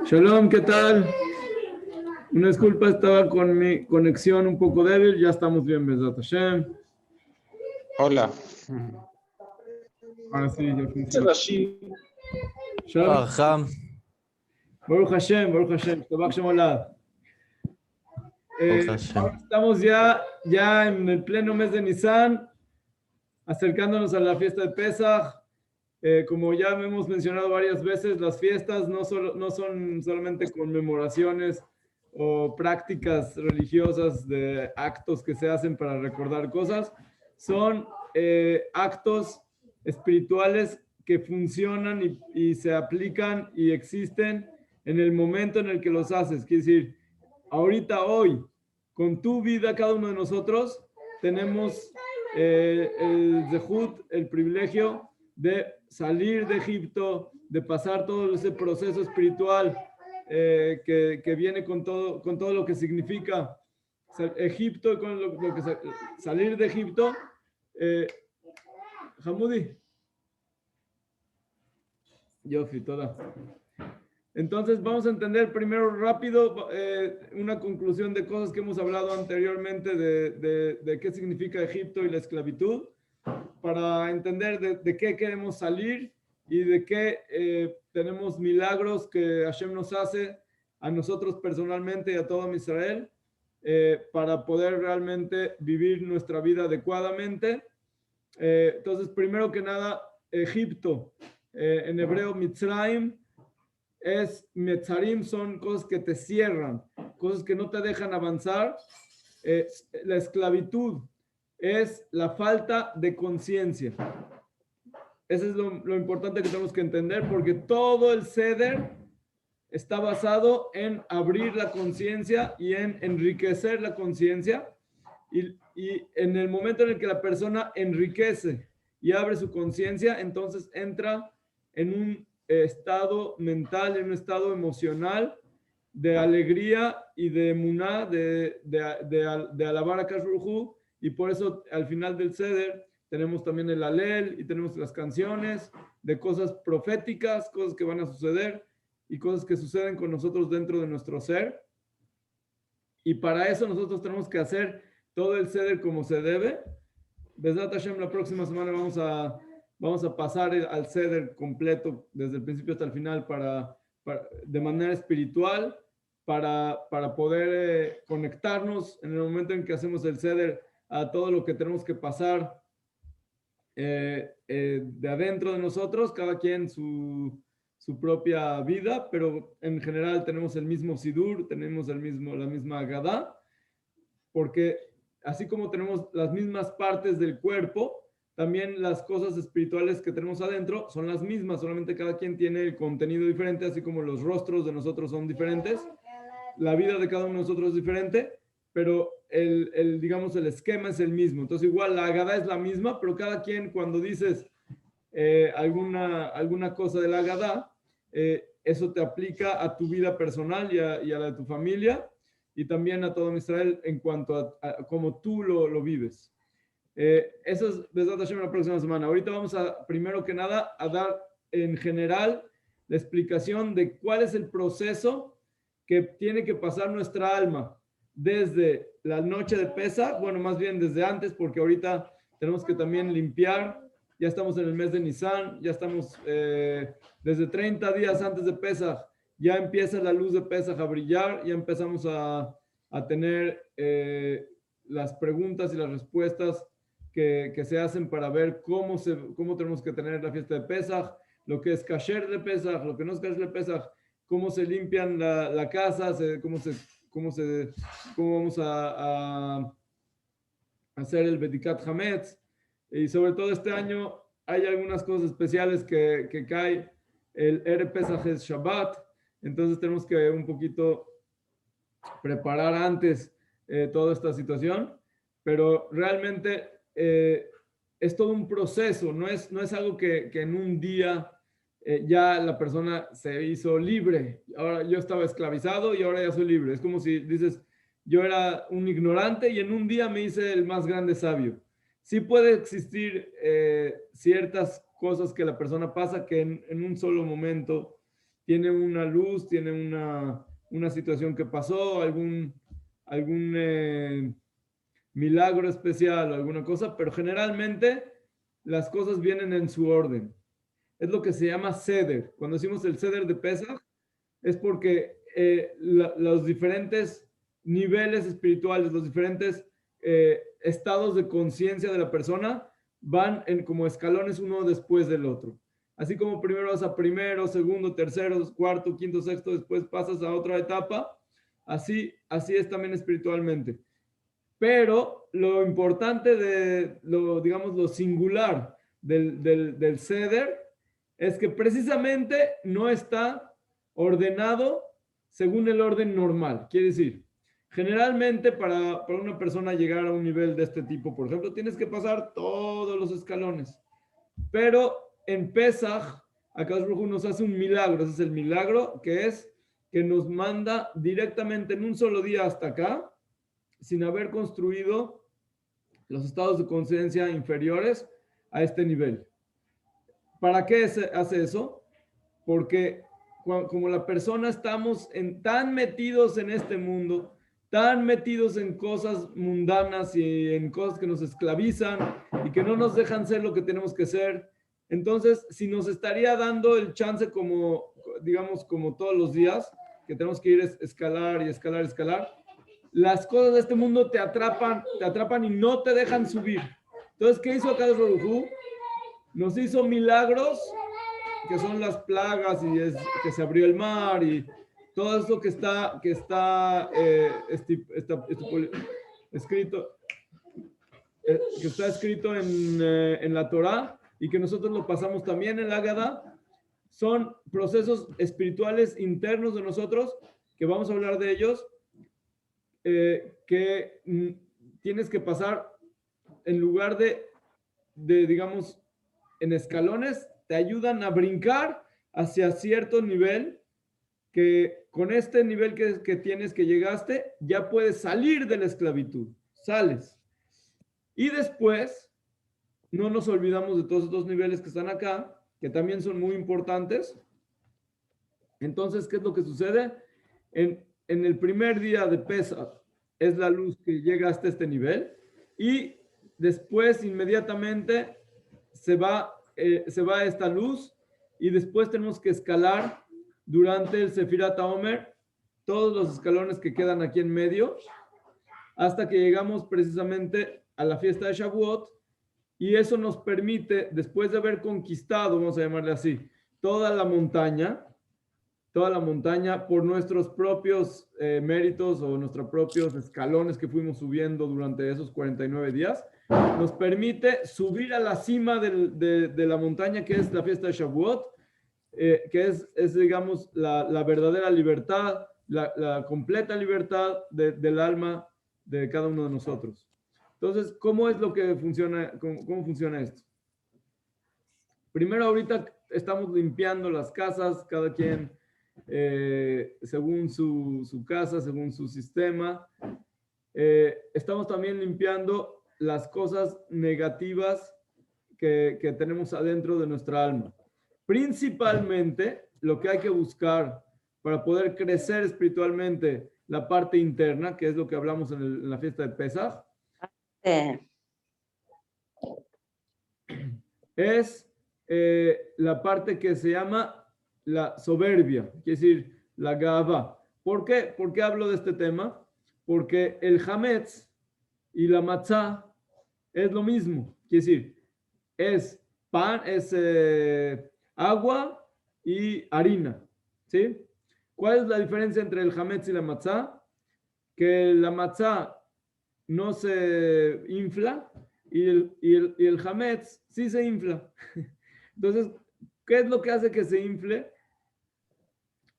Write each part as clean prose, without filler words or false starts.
Shalom, ¿qué tal? Una disculpa, estaba con mi conexión un poco débil. Ya estamos bien, Besat Hashem. Hola. Ahora sí, ya funciona. Shalom. Ajá. Baruch Hashem, Baruch Hashem. Tabach Shem Olad. Baruch Hashem. Estamos ya en el pleno mes de Nisan, acercándonos a la fiesta de Pesach. Como ya hemos mencionado varias veces, las fiestas no son solamente conmemoraciones o prácticas religiosas de actos que se hacen para recordar cosas, son actos espirituales que funcionan y se aplican y existen en el momento en el que los haces. Quiere decir, ahorita, hoy, con tu vida, cada uno de nosotros tenemos el zehut, el privilegio de salir de Egipto, de pasar todo ese proceso espiritual que viene con todo lo que significa Egipto, con lo que salir de Egipto. Hamudi. Yofi, toda. Entonces vamos a entender primero rápido una conclusión de cosas que hemos hablado anteriormente de qué significa Egipto y la esclavitud, para entender de qué queremos salir y de qué tenemos milagros que Hashem nos hace a nosotros personalmente y a todo Israel para poder realmente vivir nuestra vida adecuadamente. Entonces, primero que nada, Egipto, en hebreo Mitzrayim, Metzarim son cosas que te cierran, cosas que no te dejan avanzar. La esclavitud es la falta de conciencia. Eso es lo importante que tenemos que entender, porque todo el Seder está basado en abrir la conciencia y en enriquecer la conciencia. Y en el momento en el que la persona enriquece y abre su conciencia, entonces entra en un estado mental, en un estado emocional de alegría y de emuná, de alabar a Kadosh Baruj Hu. Y por eso al final del Seder tenemos también el Alel y tenemos las canciones de cosas proféticas, cosas que van a suceder y cosas que suceden con nosotros dentro de nuestro ser. Y para eso nosotros tenemos que hacer todo el Seder como se debe. Besat Hashem, la próxima semana vamos a pasar al Seder completo desde el principio hasta el final de manera espiritual para poder conectarnos en el momento en que hacemos el Seder a todo lo que tenemos que pasar de adentro de nosotros, cada quien su propia vida, pero en general tenemos el mismo Sidur, tenemos la misma Agadá, porque así como tenemos las mismas partes del cuerpo, también las cosas espirituales que tenemos adentro son las mismas, solamente cada quien tiene el contenido diferente, así como los rostros de nosotros son diferentes, la vida de cada uno de nosotros es diferente, pero digamos, el esquema es el mismo. Entonces igual la Agadá es la misma, pero cada quien cuando dices alguna cosa de la Agadá, eso te aplica a tu vida personal y a la de tu familia, y también a todo Israel en cuanto a cómo tú lo vives. Eso es Besat Hashem la próxima semana. Ahorita vamos primero que nada, a dar en general la explicación de cuál es el proceso que tiene que pasar nuestra alma desde la noche de Pesach, bueno, más bien desde antes, porque ahorita tenemos que también limpiar. Ya estamos en el mes de Nisan, ya estamos desde 30 días antes de Pesach, ya empieza la luz de Pesach a brillar, ya empezamos a tener las preguntas y las respuestas que se hacen para ver cómo tenemos que tener la fiesta de Pesach, lo que es kasher de Pesach, lo que no es kasher de Pesach, cómo se limpian la casa, cómo vamos a hacer el Bedikat Hametz. Y sobre todo este año hay algunas cosas especiales que cae. El Erev Pesach es Shabbat, entonces tenemos que un poquito preparar antes toda esta situación, pero realmente es todo un proceso, no es algo que en un día ya la persona se hizo libre. Ahora yo estaba esclavizado y ahora ya soy libre. Es como si dices, yo era un ignorante y en un día me hice el más grande sabio. Sí puede existir ciertas cosas que la persona pasa que en un solo momento tiene una luz, tiene una situación que pasó, algún milagro especial o alguna cosa, pero generalmente las cosas vienen en su orden. Es lo que se llama Seder. Cuando decimos el Seder de Pesach, es porque los diferentes niveles espirituales, los diferentes estados de conciencia de la persona van como escalones uno después del otro. Así como primero vas a primero, segundo, tercero, cuarto, quinto, sexto, después pasas a otra etapa, así es también espiritualmente. Pero lo importante digamos, lo singular del Seder es que precisamente no está ordenado según el orden normal. Quiere decir, generalmente para una persona llegar a un nivel de este tipo, por ejemplo, tienes que pasar todos los escalones. Pero en Pesaj, Akadosh Baruj Hu nos hace un milagro. Ese es el milagro que nos manda directamente en un solo día hasta acá, sin haber construido los estados de conciencia inferiores a este nivel. ¿Para qué hace eso? Porque como la persona estamos tan metidos en este mundo, tan metidos en cosas mundanas y en cosas que nos esclavizan y que no nos dejan ser lo que tenemos que ser, entonces si nos estaría dando el chance como, digamos, como todos los días, que tenemos que ir a escalar y escalar, escalar, las cosas de este mundo te atrapan y no te dejan subir. Entonces, ¿qué hizo Akadosh Baruj Hu? Nos hizo milagros, que son las plagas y que se abrió el mar y todo eso que está escrito, que está escrito en la Torá y que nosotros lo pasamos también en la Haggadah. Son procesos espirituales internos de nosotros, que vamos a hablar de ellos, que tienes que pasar en lugar de digamos, en escalones, te ayudan a brincar hacia cierto nivel, que con este nivel que tienes, que llegaste, ya puedes salir de la esclavitud, sales. Y después, no nos olvidamos de todos estos niveles que están acá, que también son muy importantes. Entonces, ¿qué es lo que sucede? En el primer día de Pesach es la luz que llega hasta este nivel y después inmediatamente se va esta luz y después tenemos que escalar durante el Sefirat HaOmer todos los escalones que quedan aquí en medio hasta que llegamos precisamente a la fiesta de Shavuot, y eso nos permite, después de haber conquistado, vamos a llamarle así, toda la montaña por nuestros propios méritos o nuestros propios escalones que fuimos subiendo durante esos 49 días, nos permite subir a la cima de la montaña, que es la fiesta de Shavuot, que es digamos, la verdadera libertad, la completa libertad del alma de cada uno de nosotros. Entonces, ¿cómo es lo que funciona? ¿Cómo funciona esto? Primero, ahorita estamos limpiando las casas, cada quien según su casa, según su sistema. Estamos también limpiando las cosas negativas que tenemos adentro de nuestra alma. Principalmente, lo que hay que buscar para poder crecer espiritualmente, la parte interna, que es lo que hablamos en la fiesta de Pesaj, es la parte que se llama la soberbia, quiere decir, la gava. ¿Por qué? ¿Por qué hablo de este tema? Porque el hametz y la matzá es lo mismo, quiere decir, es pan, es agua y harina, ¿sí? ¿Cuál es la diferencia entre el hametz y la matzá? Que la matzá no se infla y el hametz sí se infla. Entonces, ¿qué es lo que hace que se infle?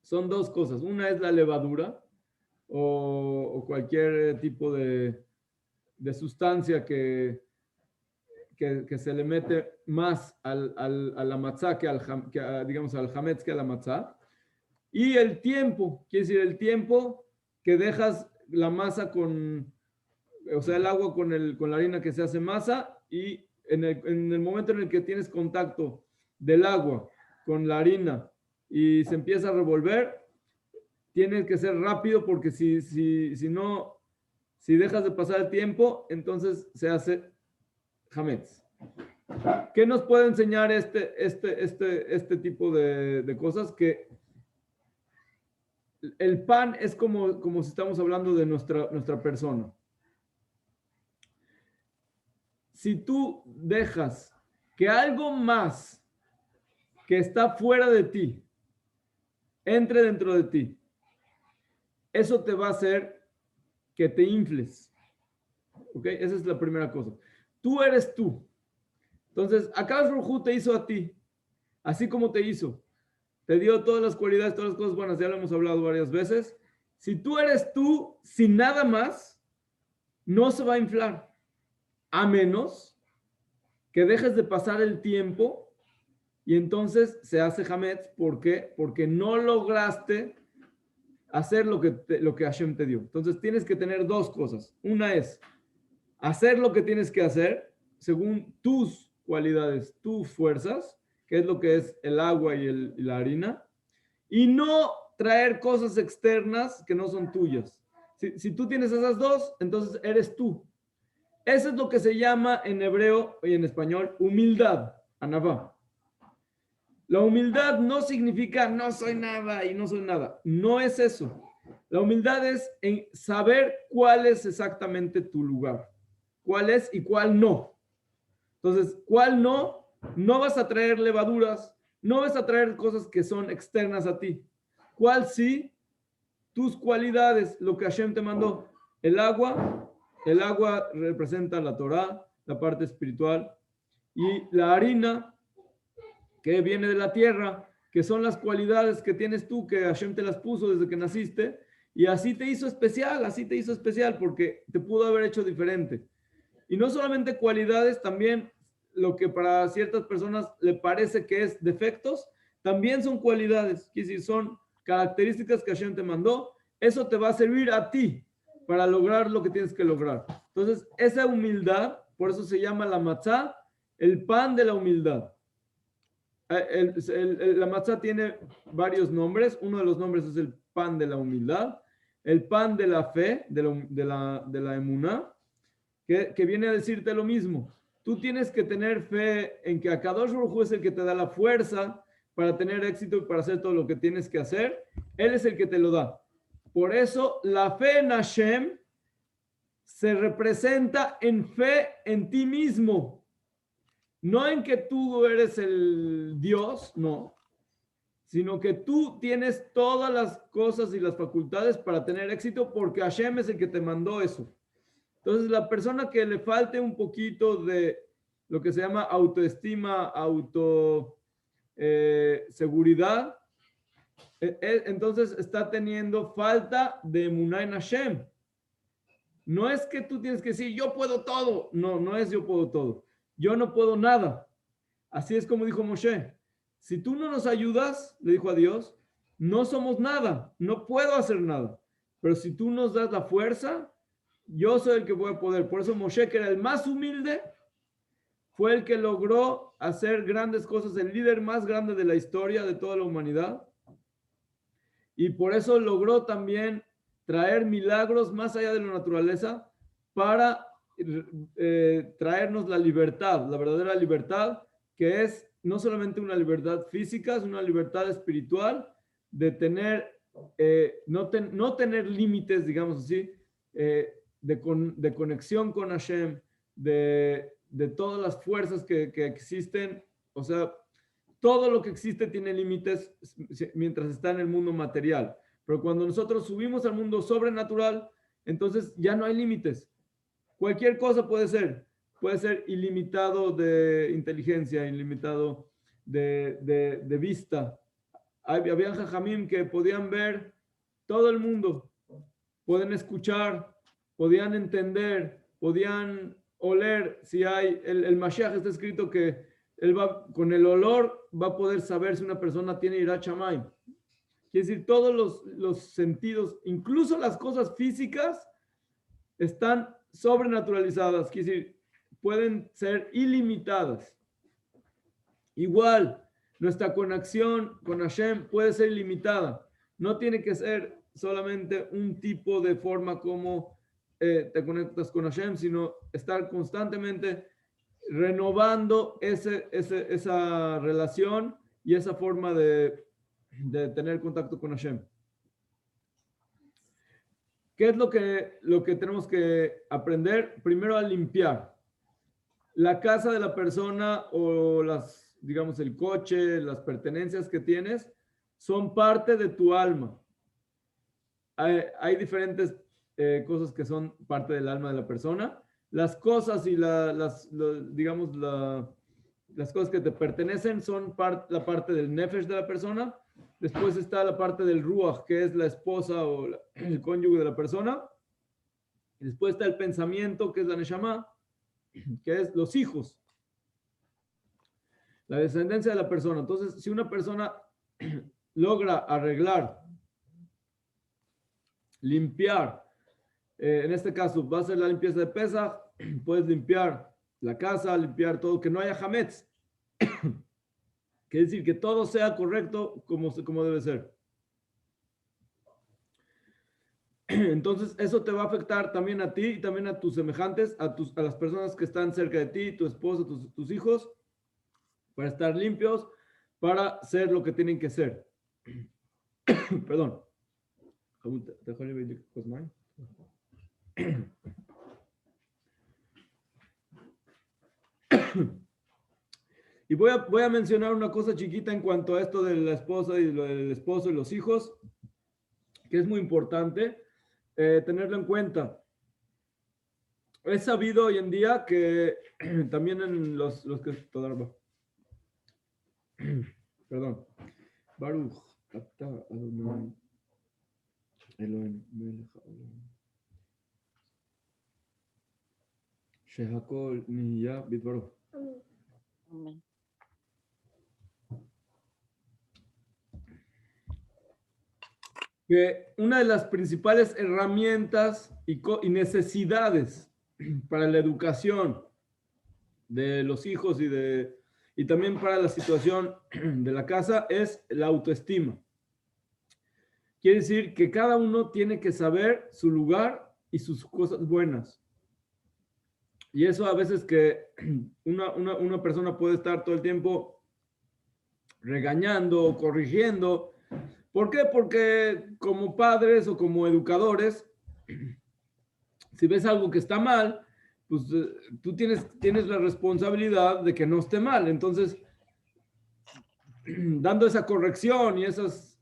Son dos cosas. Una es la levadura o cualquier tipo de sustancia que se le mete más a la matzá digamos, al hametz que a la matzá. Y el tiempo, quiere decir el tiempo que dejas la masa o sea, el agua con la harina que se hace masa, y en el momento en el que tienes contacto del agua con la harina y se empieza a revolver, tienes que ser rápido porque si no, si dejas de pasar el tiempo, entonces se hace hametz. ¿Qué nos puede enseñar este tipo de cosas? Que el pan es como si estamos hablando de nuestra persona. Si tú dejas que algo más que está fuera de ti entre dentro de ti, eso te va a hacer que te infles. ¿Ok? Esa es la primera cosa. Tú eres tú. Entonces, Akadosh Baruj Hu te hizo a ti, así como te hizo. Te dio todas las cualidades, todas las cosas buenas, ya lo hemos hablado varias veces. Si tú eres tú, sin nada más, no se va a inflar. A menos que dejes de pasar el tiempo y entonces se hace hametz. ¿Por qué? Porque no lograste hacer lo que Hashem te dio. Entonces tienes que tener dos cosas. Una es hacer lo que tienes que hacer según tus cualidades, tus fuerzas, que es lo que es el agua y la harina, y no traer cosas externas que no son tuyas. Si tú tienes esas dos, entonces eres tú. Eso es lo que se llama en hebreo y en español humildad, anavá. La humildad no significa no soy nada y no soy nada. No es eso. La humildad es en saber cuál es exactamente tu lugar. Cuál es y cuál no. Entonces, cuál no, no vas a traer levaduras, no vas a traer cosas que son externas a ti. ¿Cuál sí? Tus cualidades, lo que Hashem te mandó. El agua representa la Torah, la parte espiritual, y la harina, que viene de la tierra, que son las cualidades que tienes tú, que Hashem te las puso desde que naciste, y así te hizo especial, porque te pudo haber hecho diferente. Y no solamente cualidades, también lo que para ciertas personas le parece que es defectos, también son cualidades, que si son características que Hashem te mandó, eso te va a servir a ti para lograr lo que tienes que lograr. Entonces, esa humildad, por eso se llama la matzá, el pan de la humildad. La matzá tiene varios nombres. Uno de los nombres es el pan de la humildad, el pan de la fe, de la emuná, que viene a decirte lo mismo. Tú tienes que tener fe en que Akadosh Baruj Hu es el que te da la fuerza para tener éxito y para hacer todo lo que tienes que hacer. Él es el que te lo da. Por eso la fe en Hashem se representa en fe en ti mismo. No en que tú eres el Dios, no. Sino que tú tienes todas las cosas y las facultades para tener éxito porque Hashem es el que te mandó eso. Entonces, la persona que le falte un poquito de lo que se llama autoestima, seguridad, entonces está teniendo falta de emuná en Hashem. No es que tú tienes que decir, yo puedo todo. No, no es yo puedo todo. Yo no puedo nada. Así es como dijo Moshe. Si tú no nos ayudas, le dijo a Dios, no somos nada. No puedo hacer nada. Pero si tú nos das la fuerza, yo soy el que voy a poder. Por eso Moshe, que era el más humilde, fue el que logró hacer grandes cosas, el líder más grande de la historia de toda la humanidad. Y por eso logró también traer milagros más allá de la naturaleza para traernos la libertad, la verdadera libertad, que es no solamente una libertad física, es una libertad espiritual de tener, no tener límites, digamos así, de conexión con Hashem, de todas las fuerzas que existen. O sea, todo lo que existe tiene límites mientras está en el mundo material. Pero cuando nosotros subimos al mundo sobrenatural, entonces ya no hay límites. Cualquier cosa puede ser. Puede ser ilimitado de inteligencia, ilimitado de vista. Habían jajamim que podían ver todo el mundo. Pueden escuchar, podían entender, podían oler. Si hay el Mashiach, está escrito que él va, con el olor va a poder saber si una persona tiene Yirat Shamayim. Quiere decir, todos los sentidos, incluso las cosas físicas, están sobrenaturalizadas. Quiere decir, pueden ser ilimitadas. Igual, Nuestra conexión con Hashem puede ser ilimitada. No tiene que ser solamente un tipo de forma como te conectas con Hashem, sino estar constantemente renovando esa relación y esa forma de tener contacto con Hashem. ¿Qué es lo que tenemos que aprender? Primero, a limpiar. La casa de la persona o digamos, el coche, las pertenencias que tienes, son parte de tu alma. Hay diferentes cosas que son parte del alma de la persona. Las cosas y digamos, las cosas que te pertenecen son la parte del nefesh de la persona. Después está la parte del ruach, que es la esposa o el cónyuge de la persona. Y después está el pensamiento, que es la neshama, que es los hijos, la descendencia de la persona. Entonces, si una persona logra arreglar, limpiar, en este caso va a ser la limpieza de Pesaj, puedes limpiar la casa, limpiar todo, que no haya hametz, quiere decir que todo sea correcto como debe ser. Entonces, eso te va a afectar también a ti y también a tus semejantes, a las personas que están cerca de ti, tu esposa, tus hijos, para estar limpios, para ser lo que tienen que ser. Perdón. Y voy a mencionar una cosa chiquita en cuanto a esto de la esposa y del esposo y los hijos, que es muy importante tenerlo en cuenta. Es sabido hoy en día que también en los que... Perdón. Baruch. Shehakol Niya Bitbaruch. Amén. Que una de las principales herramientas y necesidades para la educación de los hijos y también para la situación de la casa es la autoestima. Quiere decir que cada uno tiene que saber su lugar y sus cosas buenas. Y eso a veces que una persona puede estar todo el tiempo regañando o corrigiendo. ¿Por qué? Porque como padres o como educadores, si ves algo que está mal, pues tú tienes la responsabilidad de que no esté mal. Entonces, dando esa corrección y esas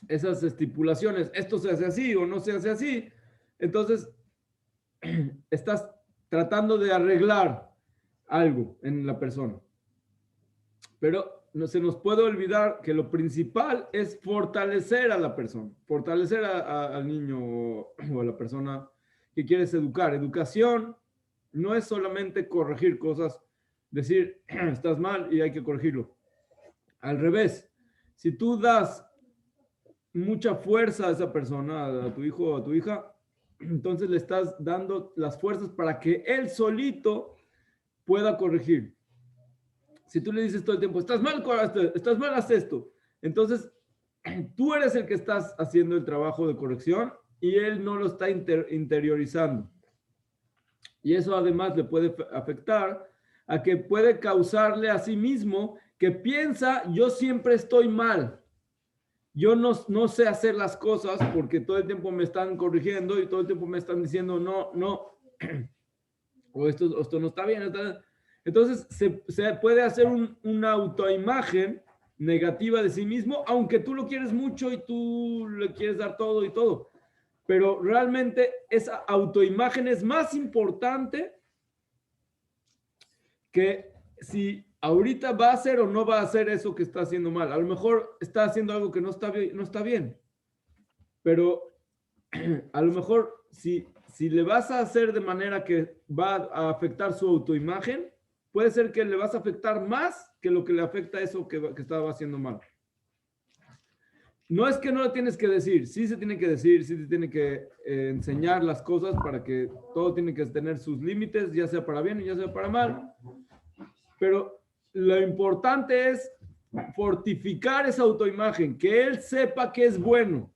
estipulaciones, esto se hace así o no se hace así, entonces estás tratando de arreglar algo en la persona. Pero no se nos puede olvidar que lo principal es fortalecer a la persona, fortalecer al niño o a la persona que quieres educar. Educación no es solamente corregir cosas, decir, estás mal y hay que corregirlo. Al revés, si tú das mucha fuerza a esa persona, a tu hijo o a tu hija, entonces le estás dando las fuerzas para que él solito pueda corregir. Si tú le dices todo el tiempo, estás mal, haz esto. Entonces, tú eres el que estás haciendo el trabajo de corrección y él no lo está interiorizando. Y eso además le puede afectar a que puede causarle a sí mismo que piensa, yo siempre estoy mal. Yo no sé hacer las cosas porque todo el tiempo me están corrigiendo y todo el tiempo me están diciendo, no, o esto no está bien. Entonces, se puede hacer una autoimagen negativa de sí mismo, aunque tú lo quieres mucho y tú le quieres dar todo y todo. Pero realmente esa autoimagen es más importante que si ahorita va a hacer o no va a hacer eso que está haciendo mal. A lo mejor está haciendo algo que no está bien. Pero a lo mejor si le vas a hacer de manera que va a afectar su autoimagen, puede ser que le vas a afectar más que lo que le afecta eso que estaba haciendo mal. No es que no lo tienes que decir, sí se tiene que decir, sí se tiene que enseñar las cosas para que todo tiene que tener sus límites, ya sea para bien y ya sea para mal. Pero lo importante es fortificar esa autoimagen, que él sepa que es bueno,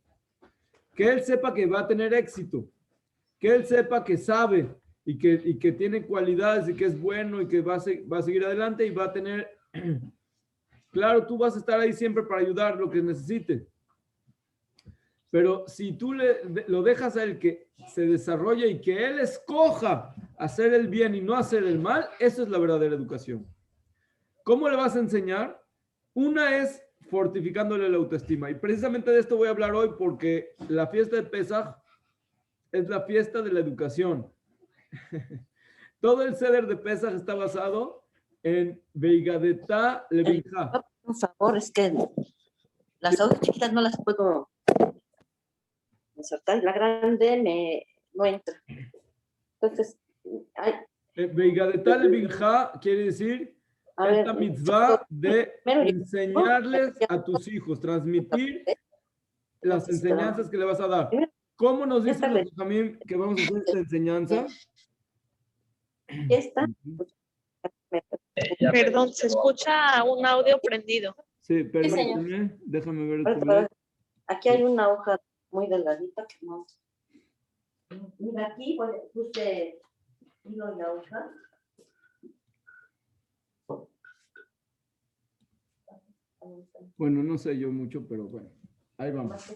que él sepa que va a tener éxito, que él sepa que sabe y que tiene cualidades y que es bueno y que va a seguir adelante y va a tener, claro, tú vas a estar ahí siempre para ayudar lo que necesite. Pero si tú lo dejas a él que se desarrolle y que él escoja hacer el bien y no hacer el mal, eso es la verdadera educación. ¿Cómo le vas a enseñar? Una es fortificándole la autoestima. Y precisamente de esto voy a hablar hoy porque la fiesta de Pesaj es la fiesta de la educación. Todo el Seder de Pesaj está basado en Veigadetá Levinja. Por favor, es que las aulas chiquitas no las puedo insertar. La grande no entra. Entonces, Veigadetá Levinja quiere decir esta mitzvah de enseñarles a tus hijos, transmitir las enseñanzas que le vas a dar. ¿Cómo nos dicen los Jamim que vamos a hacer esta enseñanza? Esta. Perdón, se escucha un audio prendido. Sí, permíteme, déjame ver el tuyo. Aquí hay una hoja muy delgadita que no. Mira, aquí puse hilo en la hoja. Bueno, no sé yo mucho, pero bueno, ahí vamos.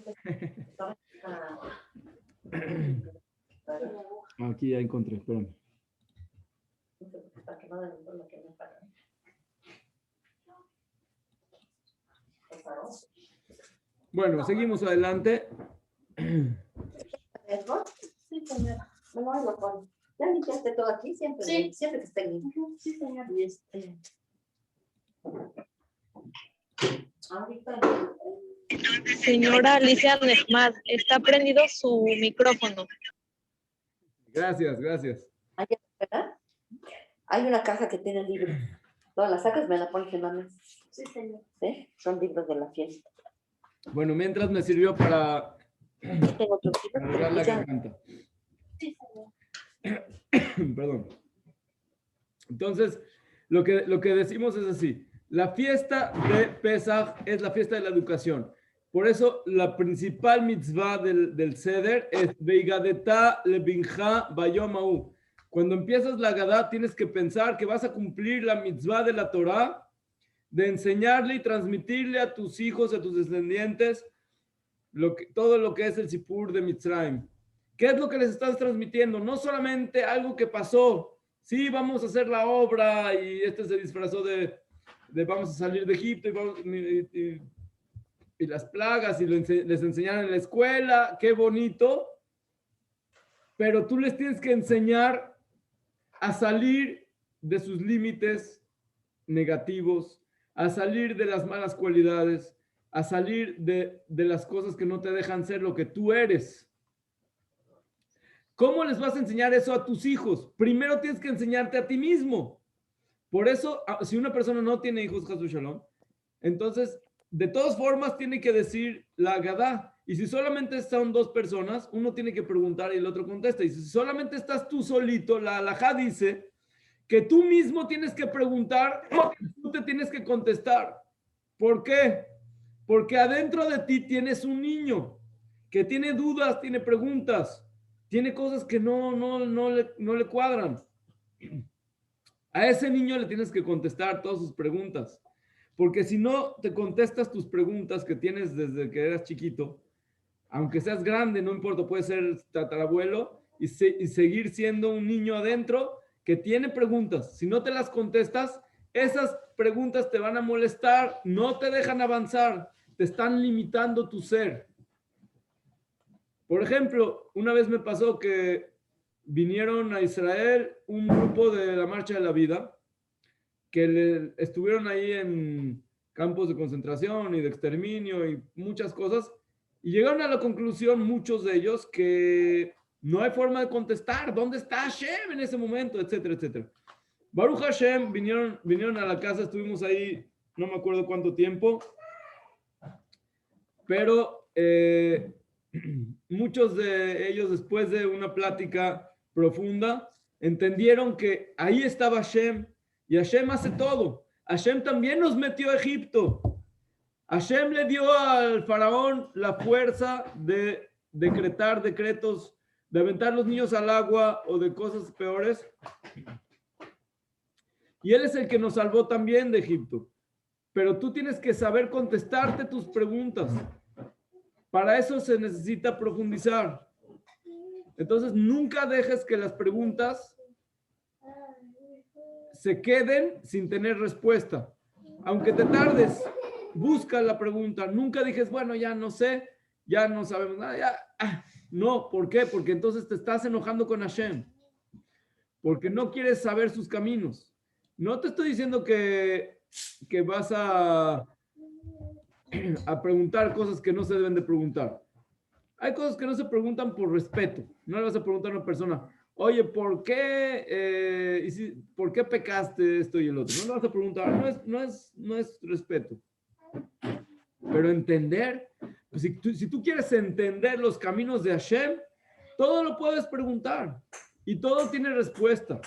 Aquí ya encontré, espérame. Bueno, seguimos adelante. Sí, señor. No, lo pongo. ¿Ya limpiaste todo aquí? Siempre, sí. Siempre que esté limpio. Sí, señor. Y ahorita. Señora Alicia Nehmad, está prendido su micrófono. Gracias, gracias. Hay una caja que tiene libros. Todas las sacas, me la pones en la mesa. Sí, señor. ¿Sí? Son libros de la fiesta. Bueno, mientras me sirvió para Tengo otro arreglar la garganta. Sí, señor. Perdón. Entonces, lo que decimos es así. La fiesta de Pesaj es la fiesta de la educación. Por eso, la principal mitzvah del Seder es Veigadetá Levinja Bayom Ha'u. Cuando empiezas la Gadá, tienes que pensar que vas a cumplir la mitzvah de la Torá, de enseñarle y transmitirle a tus hijos, a tus descendientes, todo lo que es el Sipur de Mitzrayim. ¿Qué es lo que les estás transmitiendo? No solamente algo que pasó. Sí, vamos a hacer la obra y se disfrazó de vamos a salir de Egipto y las plagas y les enseñaron en la escuela. Qué bonito. Pero tú les tienes que enseñar a salir de sus límites negativos, a salir de las malas cualidades, a salir de las cosas que no te dejan ser lo que tú eres. ¿Cómo les vas a enseñar eso a tus hijos? Primero tienes que enseñarte a ti mismo. Por eso, si una persona no tiene hijos, Hasu Shalom, entonces, de todas formas, tiene que decir la Agadá. Y si solamente son dos personas, uno tiene que preguntar y el otro contesta. Y si solamente estás tú solito, la Alajá dice que tú mismo tienes que preguntar, tú te tienes que contestar. ¿Por qué? Porque adentro de ti tienes un niño que tiene dudas, tiene preguntas, tiene cosas que no le cuadran. A ese niño le tienes que contestar todas sus preguntas. Porque si no te contestas tus preguntas que tienes desde que eras chiquito, aunque seas grande, no importa, puede ser tatarabuelo y seguir siendo un niño adentro que tiene preguntas. Si no te las contestas, esas preguntas te van a molestar, no te dejan avanzar, te están limitando tu ser. Por ejemplo, una vez me pasó que vinieron a Israel un grupo de la Marcha de la Vida que estuvieron ahí en campos de concentración y de exterminio y muchas cosas, y llegaron a la conclusión, muchos de ellos, que no hay forma de contestar, ¿dónde está Hashem en ese momento? Etcétera, etcétera. Baruch Hashem, vinieron a la casa, estuvimos ahí, no me acuerdo cuánto tiempo, pero muchos de ellos, después de una plática profunda, entendieron que ahí estaba Hashem, y Hashem hace todo. Hashem también nos metió a Egipto. Hashem le dio al faraón la fuerza de decretar decretos, de aventar los niños al agua o de cosas peores. Y él es el que nos salvó también de Egipto. Pero tú tienes que saber contestarte tus preguntas. Para eso se necesita profundizar. Entonces, nunca dejes que las preguntas se queden sin tener respuesta. Aunque te tardes, busca la pregunta. Nunca dijes, bueno, ya no sé, ya no sabemos nada. Ya. No, ¿por qué? Porque entonces te estás enojando con Hashem. Porque no quieres saber sus caminos. No te estoy diciendo que vas a preguntar cosas que no se deben de preguntar. Hay cosas que no se preguntan por respeto. No le vas a preguntar a una persona, oye, ¿por qué, ¿por qué pecaste esto y el otro? No le vas a preguntar, no es respeto. Pero entender, pues si tú quieres entender los caminos de Hashem, todo lo puedes preguntar y todo tiene respuesta.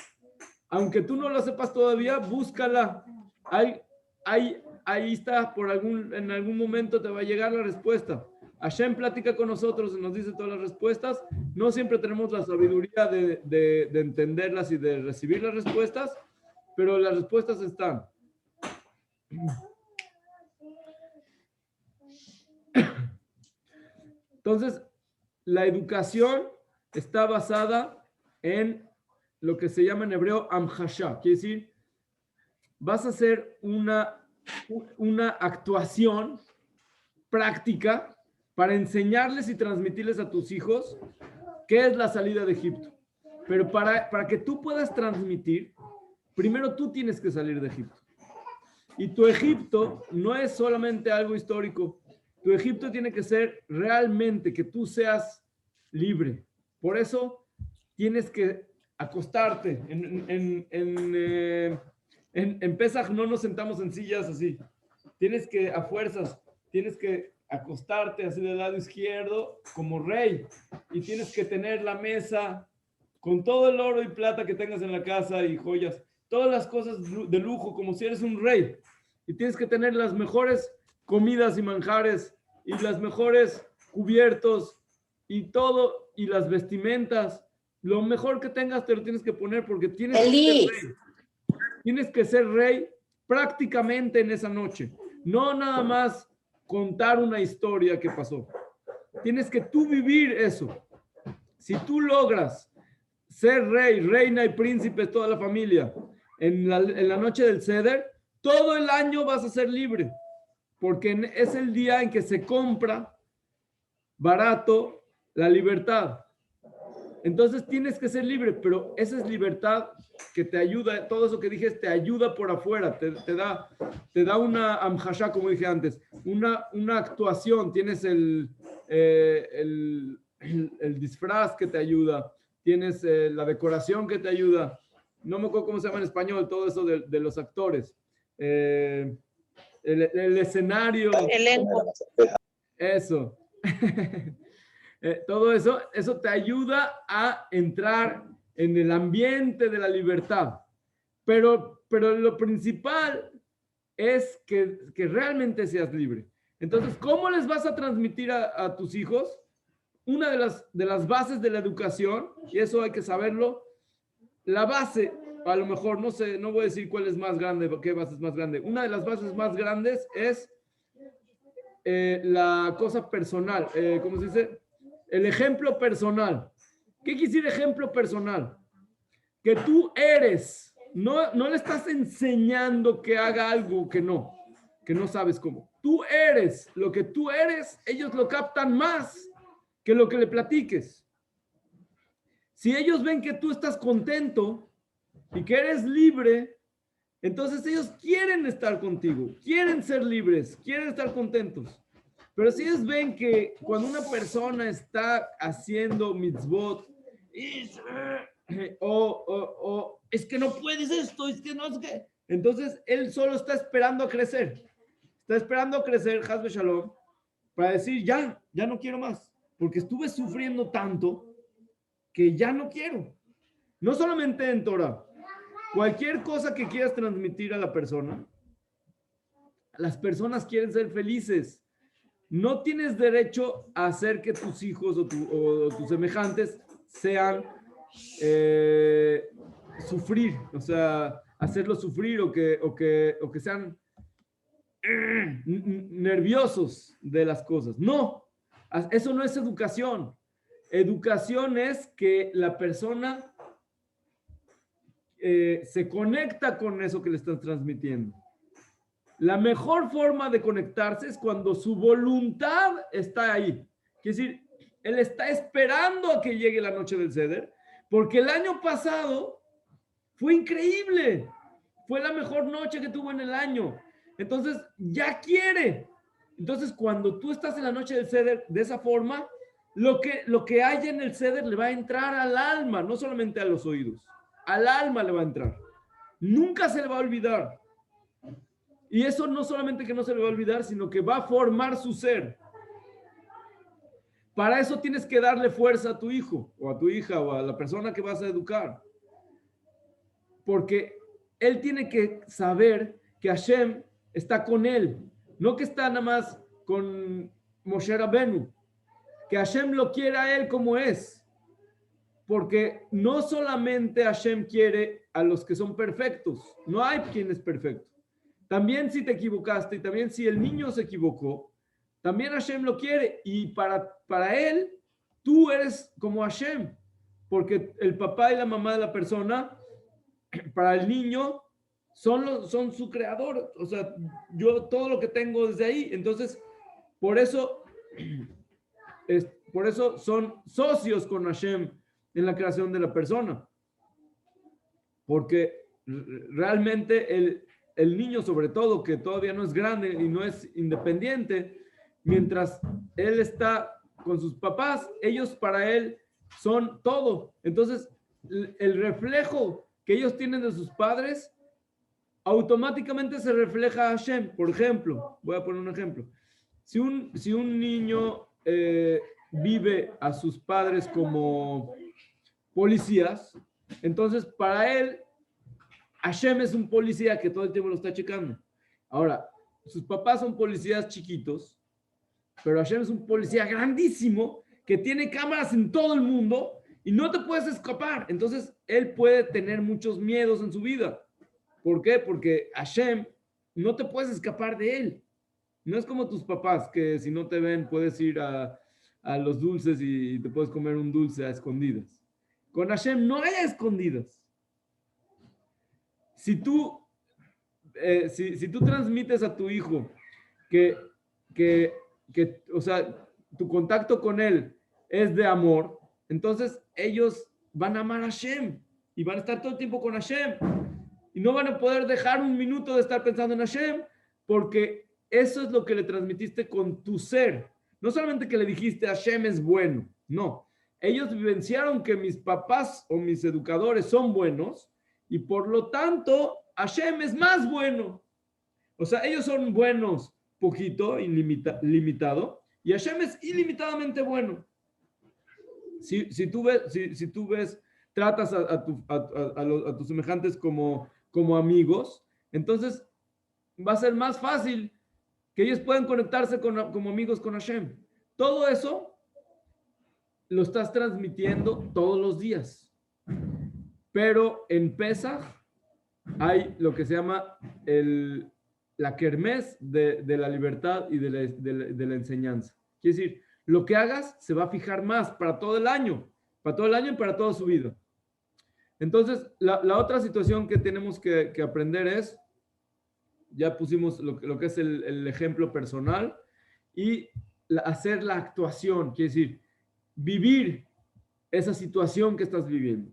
Aunque tú no lo sepas todavía, búscala. Ahí está, en algún momento te va a llegar la respuesta. Hashem platica con nosotros y nos dice todas las respuestas. No siempre tenemos la sabiduría de entenderlas y de recibir las respuestas, pero las respuestas están. Entonces, la educación está basada en lo que se llama en hebreo amhasha, quiere decir, vas a hacer una actuación práctica para enseñarles y transmitirles a tus hijos qué es la salida de Egipto. Pero para que tú puedas transmitir, primero tú tienes que salir de Egipto. Y tu Egipto no es solamente algo histórico. Tu Egipto tiene que ser realmente que tú seas libre. Por eso tienes que acostarte. En Pesaj no nos sentamos en sillas así. Tienes que, a fuerzas, tienes que acostarte así del lado izquierdo como rey. Y tienes que tener la mesa con todo el oro y plata que tengas en la casa y joyas. Todas las cosas de lujo, como si eres un rey. Y tienes que tener las mejores comidas y manjares y las mejores cubiertos y todo, y las vestimentas. Lo mejor que tengas te lo tienes que poner porque tienes que ser rey. Tienes que ser rey prácticamente en esa noche. No nada más contar una historia que pasó. Tienes que tú vivir eso. Si tú logras ser rey, reina y príncipe, toda la familia, en la noche del Seder, todo el año vas a ser libre. Porque es el día en que se compra barato la libertad. Entonces tienes que ser libre, pero esa es libertad que te ayuda, todo eso que dije te ayuda por afuera, te da una amhasha, como dije antes, una actuación, tienes el disfraz que te ayuda, tienes la decoración que te ayuda, no me acuerdo cómo se llama en español, todo eso de los actores, el escenario, Elenco. eso. Todo eso te ayuda a entrar en el ambiente de la libertad. Pero lo principal es que realmente seas libre. Entonces, ¿cómo les vas a transmitir a tus hijos? Una de las bases de la educación, y eso hay que saberlo, la base, a lo mejor, no sé, no voy a decir cuál es más grande, qué base es más grande. Una de las bases más grandes es la cosa personal, ¿cómo se dice? El ejemplo personal. ¿Qué quiere decir ejemplo personal? Que tú eres, no le estás enseñando que haga algo que no sabes cómo. Tú eres, lo que tú eres, ellos lo captan más que lo que le platiques. Si ellos ven que tú estás contento y que eres libre, entonces ellos quieren estar contigo, quieren ser libres, quieren estar contentos. Pero si ellos ven que cuando una persona está haciendo mitzvot, o es que no puedes esto, es que no es que... Entonces él solo está esperando a crecer. Está esperando a crecer, Hasbe Shalom, para decir, ya no quiero más. Porque estuve sufriendo tanto que ya no quiero. No solamente en Torah. Cualquier cosa que quieras transmitir a la persona, las personas quieren ser felices. No tienes derecho a hacer que tus hijos o tus semejantes sean sufrir, o sea, hacerlos sufrir o que sean nerviosos de las cosas. No, eso no es educación. Educación es que la persona se conecta con eso que le están transmitiendo. La mejor forma de conectarse es cuando su voluntad está ahí. Quiere decir, él está esperando a que llegue la noche del Seder, porque el año pasado fue increíble. Fue la mejor noche que tuvo en el año. Entonces, ya quiere. Entonces, cuando tú estás en la noche del Seder de esa forma, lo que haya en el Seder le va a entrar al alma, no solamente a los oídos. Al alma le va a entrar. Nunca se le va a olvidar. Y eso no solamente que no se le va a olvidar, sino que va a formar su ser. Para eso tienes que darle fuerza a tu hijo, o a tu hija, o a la persona que vas a educar. Porque él tiene que saber que Hashem está con él. No que está nada más con Moshe Rabenu. Que Hashem lo quiere a él como es. Porque no solamente Hashem quiere a los que son perfectos. No hay quien es perfecto. También si te equivocaste y también si el niño se equivocó, también Hashem lo quiere. Y para él, tú eres como Hashem. Porque el papá y la mamá de la persona, para el niño, son su creador. O sea, yo todo lo que tengo desde ahí. Entonces, por eso son socios con Hashem en la creación de la persona. Porque realmente el niño, sobre todo, que todavía no es grande y no es independiente, mientras él está con sus papás, ellos para él son todo. Entonces, el reflejo que ellos tienen de sus padres automáticamente se refleja a Hashem. Por ejemplo, voy a poner un ejemplo. Si un niño vive a sus padres como policías, entonces para él Hashem es un policía que todo el tiempo lo está checando. Ahora, sus papás son policías chiquitos, pero Hashem es un policía grandísimo que tiene cámaras en todo el mundo y no te puedes escapar. Entonces, él puede tener muchos miedos en su vida. ¿Por qué? Porque Hashem no te puedes escapar de él. No es como tus papás que si no te ven puedes ir a los dulces y te puedes comer un dulce a escondidas. Con Hashem no hay a escondidas. Si tú transmites a tu hijo que, o sea, tu contacto con él es de amor, entonces ellos van a amar a Hashem y van a estar todo el tiempo con Hashem y no van a poder dejar un minuto de estar pensando en Hashem porque eso es lo que le transmitiste con tu ser. No solamente que le dijiste Hashem es bueno, no. Ellos vivenciaron que mis papás o mis educadores son buenos y por lo tanto Hashem es más bueno. O sea, ellos son buenos poquito, limitado, y Hashem es ilimitadamente bueno. Si tú ves, tratas a tus semejantes como amigos, entonces va a ser más fácil que ellos puedan conectarse como amigos con Hashem. Todo eso lo estás transmitiendo todos los días. Pero en Pesaj hay lo que se llama la kermés de la libertad y de la enseñanza. Quiere decir, lo que hagas se va a fijar más para todo el año y para toda su vida. Entonces, la otra situación que tenemos que aprender es, ya pusimos lo que es el ejemplo personal y hacer la actuación, quiere decir, vivir esa situación que estás viviendo.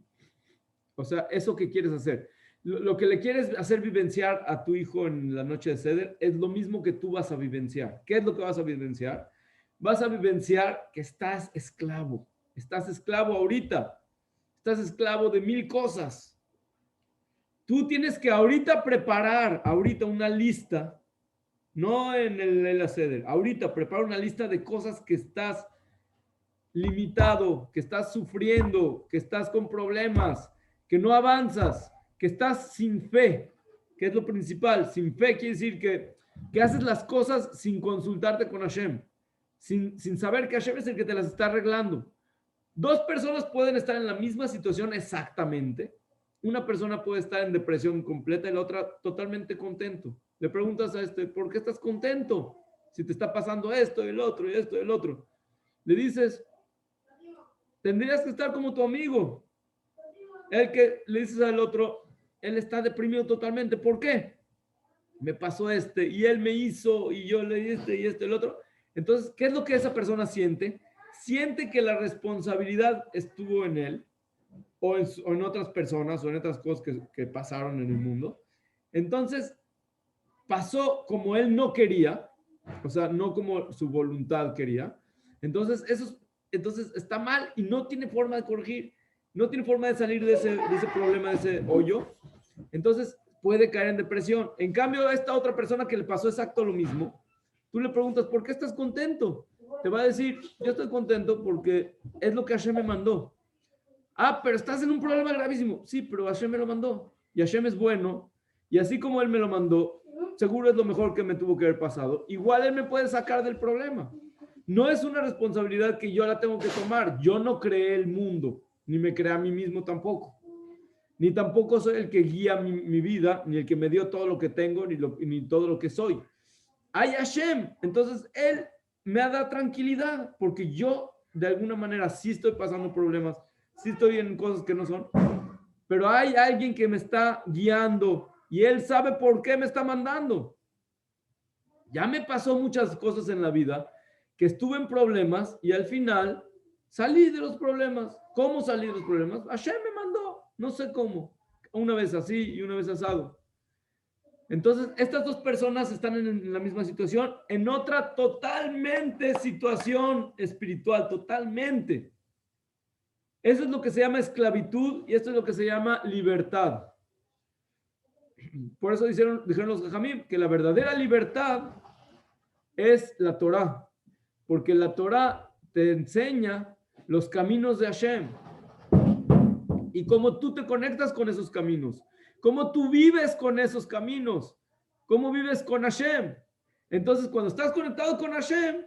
O sea, eso que quieres hacer. Lo que le quieres hacer vivenciar a tu hijo en la noche de Seder es lo mismo que tú vas a vivenciar. ¿Qué es lo que vas a vivenciar? Vas a vivenciar que estás esclavo. Estás esclavo ahorita. Estás esclavo de 1000 cosas. Tú tienes que ahorita preparar una lista, no en el Seder, ahorita prepara una lista de cosas que estás limitado, que estás sufriendo, que estás con problemas, que no avanzas, que estás sin fe, que es lo principal. Sin fe quiere decir que que haces las cosas sin consultarte con Hashem, sin saber que Hashem es el que te las está arreglando. Dos personas pueden estar en la misma situación exactamente. Una persona puede estar en depresión completa y la otra totalmente contento. Le preguntas a este, ¿por qué estás contento? Si te está pasando esto y el otro y esto y el otro. Le dices, tendrías que estar como tu amigo. El que le dices al otro, él está deprimido totalmente. ¿Por qué? Me pasó este y él me hizo y yo le di este y este y el otro. Entonces, ¿qué es lo que esa persona siente? Siente que la responsabilidad estuvo en él o en otras personas o en otras cosas que pasaron en el mundo. Entonces, pasó como él no quería, o sea, no como su voluntad quería. Entonces está mal y no tiene forma de corregir, no tiene forma de salir de ese problema, de ese hoyo. Entonces puede caer en depresión. En cambio, a esta otra persona que le pasó exacto lo mismo, tú le preguntas, ¿por qué estás contento? Te va a decir, yo estoy contento porque es lo que Hashem me mandó. Ah, pero estás en un problema gravísimo. Sí, pero Hashem me lo mandó. Y Hashem es bueno. Y así como Él me lo mandó, seguro es lo mejor que me tuvo que haber pasado. Igual Él me puede sacar del problema. No es una responsabilidad que yo la tengo que tomar. Yo no creé el mundo, ni me creé a mí mismo tampoco. Ni tampoco soy el que guía mi vida, ni el que me dio todo lo que tengo, ni todo lo que soy. Hay Hashem. Entonces Él me ha dado tranquilidad, porque yo de alguna manera sí estoy pasando problemas, sí estoy en cosas que no son, pero hay alguien que me está guiando y Él sabe por qué me está mandando. Ya me pasó muchas cosas en la vida que estuve en problemas y al final salí de los problemas. ¿Cómo salí de los problemas? Hashem me mandó, no sé cómo. Una vez así y una vez asado. Entonces, estas dos personas están en la misma situación, en otra totalmente situación espiritual, totalmente. Eso es lo que se llama esclavitud y esto es lo que se llama libertad. Por eso dijeron los Jajamim que la verdadera libertad es la Torah, porque la Torah te enseña los caminos de Hashem y cómo tú te conectas con esos caminos, cómo tú vives con esos caminos, cómo vives con Hashem. Entonces, cuando estás conectado con Hashem,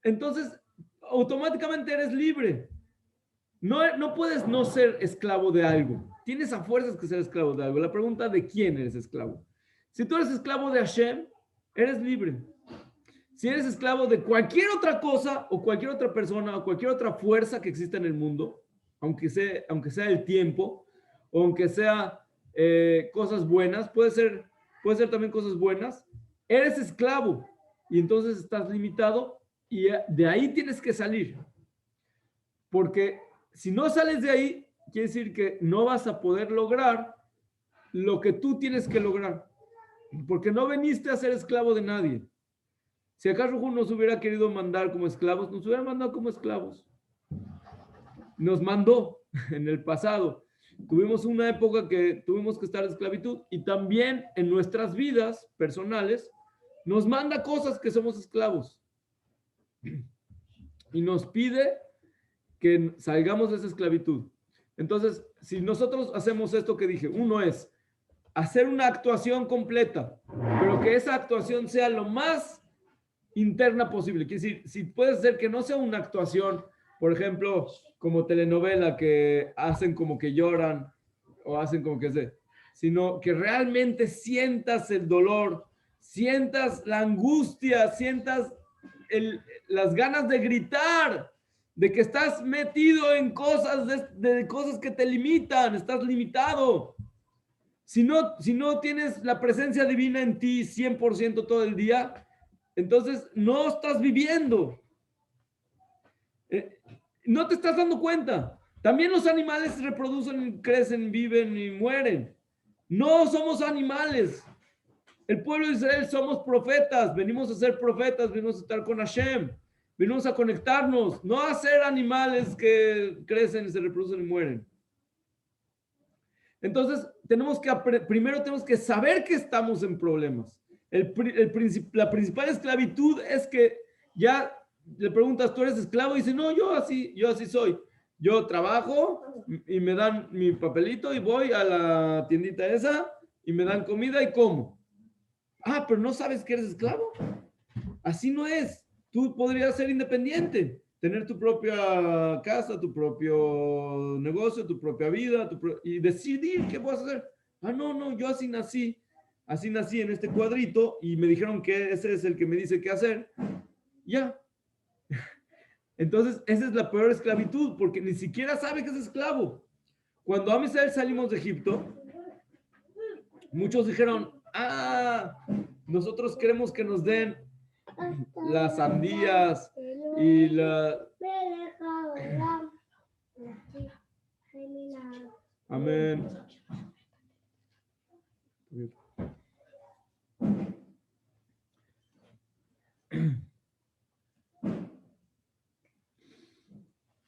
entonces automáticamente eres libre. No puedes no ser esclavo de algo. Tienes a fuerzas que ser esclavo de algo. La pregunta de quién eres esclavo. Si tú eres esclavo de Hashem, eres libre. Si eres esclavo de cualquier otra cosa o cualquier otra persona o cualquier otra fuerza que exista en el mundo, aunque sea el tiempo, o aunque sea cosas buenas, puede ser también cosas buenas, eres esclavo y entonces estás limitado y de ahí tienes que salir. Porque si no sales de ahí, quiere decir que no vas a poder lograr lo que tú tienes que lograr. Porque no veniste a ser esclavo de nadie. Si acaso nos hubiera querido mandar como esclavos, nos hubiera mandado como esclavos. Nos mandó en el pasado. Tuvimos una época que tuvimos que estar en esclavitud y también en nuestras vidas personales nos manda cosas que somos esclavos. Y nos pide que salgamos de esa esclavitud. Entonces, si nosotros hacemos esto que dije, uno es hacer una actuación completa, pero que esa actuación sea lo más interna posible. Quiere decir, si puede ser que no sea una actuación, por ejemplo, como telenovela, que hacen como que lloran o hacen como que sé, sino que realmente sientas el dolor, sientas la angustia, sientas las ganas de gritar, de que estás metido en cosas, de cosas que te limitan, estás limitado. Si no tienes la presencia divina en ti 100% todo el día, entonces no estás viviendo. No te estás dando cuenta. También los animales se reproducen, crecen, viven y mueren. No somos animales. El pueblo de Israel somos profetas. Venimos a ser profetas, venimos a estar con Hashem. Venimos a conectarnos, no a ser animales que crecen y se reproducen y mueren. Entonces, primero tenemos que saber que estamos en problemas. La principal esclavitud es que ya le preguntas, ¿tú eres esclavo? Y dice, no, yo así soy. Yo trabajo y me dan mi papelito y voy a la tiendita esa y me dan comida y como. Ah, pero no sabes que eres esclavo. Así no es. Tú podrías ser independiente, tener tu propia casa, tu propio negocio, tu propia vida, y decidir qué vas a hacer. Ah, no, no, yo así nací en este cuadrito y me dijeron que ese es el que me dice qué hacer. Ya. Entonces, esa es la peor esclavitud, porque ni siquiera sabe que es esclavo. Cuando a Israel salimos de Egipto, muchos dijeron, ah, nosotros queremos que nos den las sandías y la... Amén.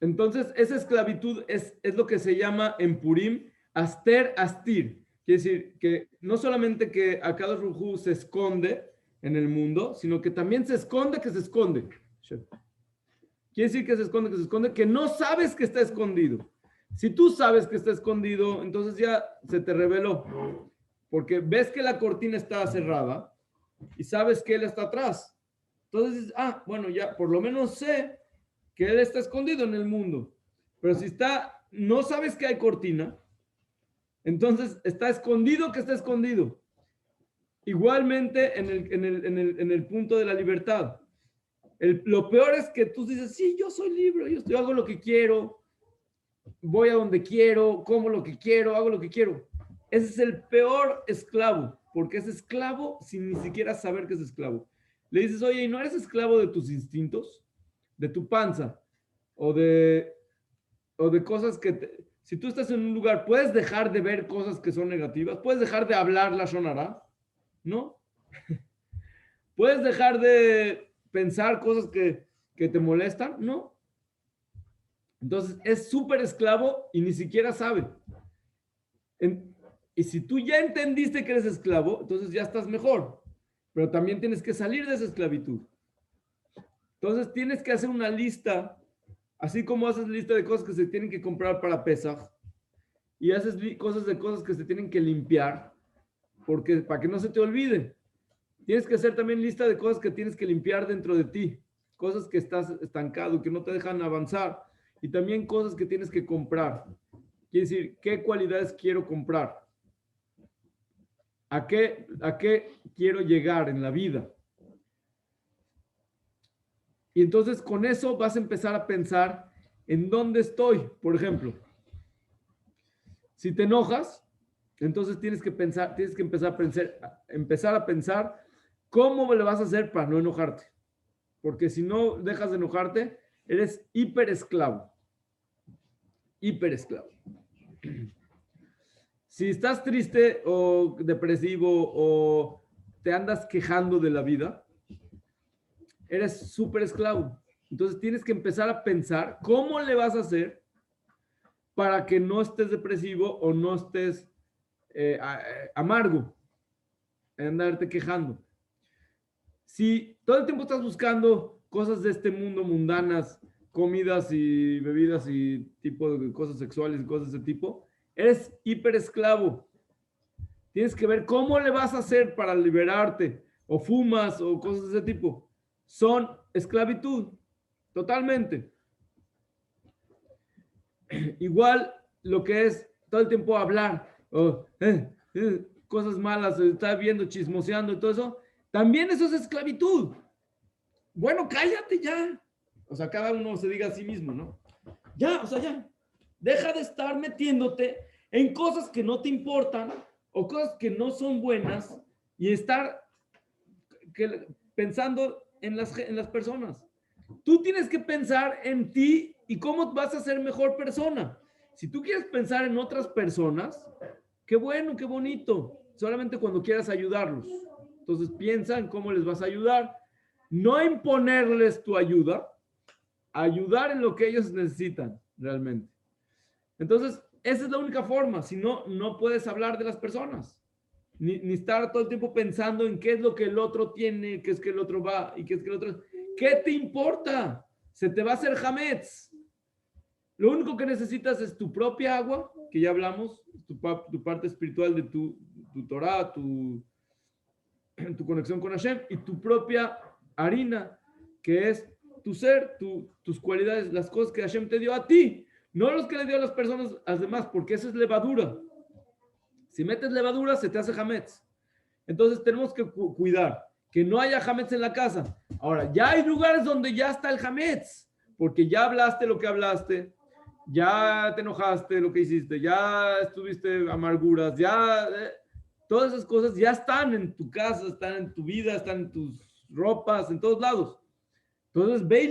Entonces, esa esclavitud es lo que se llama en Purim, aster astir. Quiere decir que no solamente que Akadosh Baruj Hu se esconde en el mundo, sino que también se esconde que se esconde. Quiere decir que se esconde, que no sabes que está escondido. Si tú sabes que está escondido, entonces ya se te reveló. Porque ves que la cortina está cerrada y sabes que él está atrás. Entonces, bueno, ya por lo menos sé que él está escondido en el mundo. Pero si no sabes que hay cortina, entonces está escondido que está escondido. Igualmente en el punto de la libertad. Lo peor es que tú dices, sí, yo soy libre, yo hago lo que quiero, voy a donde quiero, como lo que quiero, hago lo que quiero. Ese es el peor esclavo, porque es esclavo sin ni siquiera saber que es esclavo. Le dices, oye, ¿y no eres esclavo de tus instintos? De tu panza, o de cosas que... si tú estás en un lugar, ¿puedes dejar de ver cosas que son negativas? ¿Puedes dejar de hablar la shonara? ¿No? ¿Puedes dejar de pensar cosas que te molestan? No. Entonces es súper esclavo y ni siquiera sabe. Y si tú ya entendiste que eres esclavo, entonces ya estás mejor. Pero también tienes que salir de esa esclavitud. Entonces tienes que hacer una lista, así como haces lista de cosas que se tienen que comprar para Pesaj, y haces cosas que se tienen que limpiar, porque para que no se te olvide. Tienes que hacer también lista de cosas que tienes que limpiar dentro de ti, cosas que estás estancado, que no te dejan avanzar, y también cosas que tienes que comprar. Quiere decir, ¿qué cualidades quiero comprar? ¿A qué quiero llegar en la vida? Y entonces con eso vas a empezar a pensar en dónde estoy. Por ejemplo, si te enojas, entonces tienes que empezar a pensar cómo le vas a hacer para no enojarte. Porque si no dejas de enojarte, eres hiper esclavo. Hiper esclavo. Si estás triste o depresivo o te andas quejando de la vida, eres súper esclavo. Entonces tienes que empezar a pensar cómo le vas a hacer para que no estés depresivo o no estés amargo en andarte quejando. Si todo el tiempo estás buscando cosas de este mundo mundanas, comidas y bebidas y tipo de cosas sexuales y cosas de ese tipo, eres hiper esclavo. Tienes que ver cómo le vas a hacer para liberarte, o fumas o cosas de ese tipo. Son esclavitud, totalmente. Igual lo que es todo el tiempo hablar, o cosas malas, estar viendo, chismoseando y todo eso, también eso es esclavitud. Bueno, cállate ya. O sea, cada uno se diga a sí mismo, ¿no? Ya, o sea, ya. Deja de estar metiéndote en cosas que no te importan o cosas que no son buenas y estar pensando en las personas. Tú tienes que pensar en ti y cómo vas a ser mejor persona. Si tú quieres pensar en otras personas, qué bueno, qué bonito. Solamente cuando quieras ayudarlos. Entonces piensa en cómo les vas a ayudar. No imponerles tu ayuda, ayudar en lo que ellos necesitan realmente. Entonces, esa es la única forma. Si no, no puedes hablar de las personas. Ni estar todo el tiempo pensando en qué es lo que el otro tiene, qué es que el otro va y qué es que el otro... ¿Qué te importa? Se te va a hacer hametz. Lo único que necesitas es tu propia agua, que ya hablamos, tu parte espiritual de tu Torah, tu conexión con Hashem, y tu propia harina, que es tu ser, tus cualidades, las cosas que Hashem te dio a ti, no los que le dio a las personas, a las demás, porque eso es levadura. Si metes levadura, se te hace hametz. Entonces tenemos que cuidar que no haya hametz en la casa. Ahora, ya hay lugares donde ya está el hametz, porque ya hablaste lo que hablaste, ya te enojaste lo que hiciste, ya estuviste amarguras, ya todas esas cosas ya están en tu casa, están en tu vida, están en tus ropas, en todos lados. Entonces ve y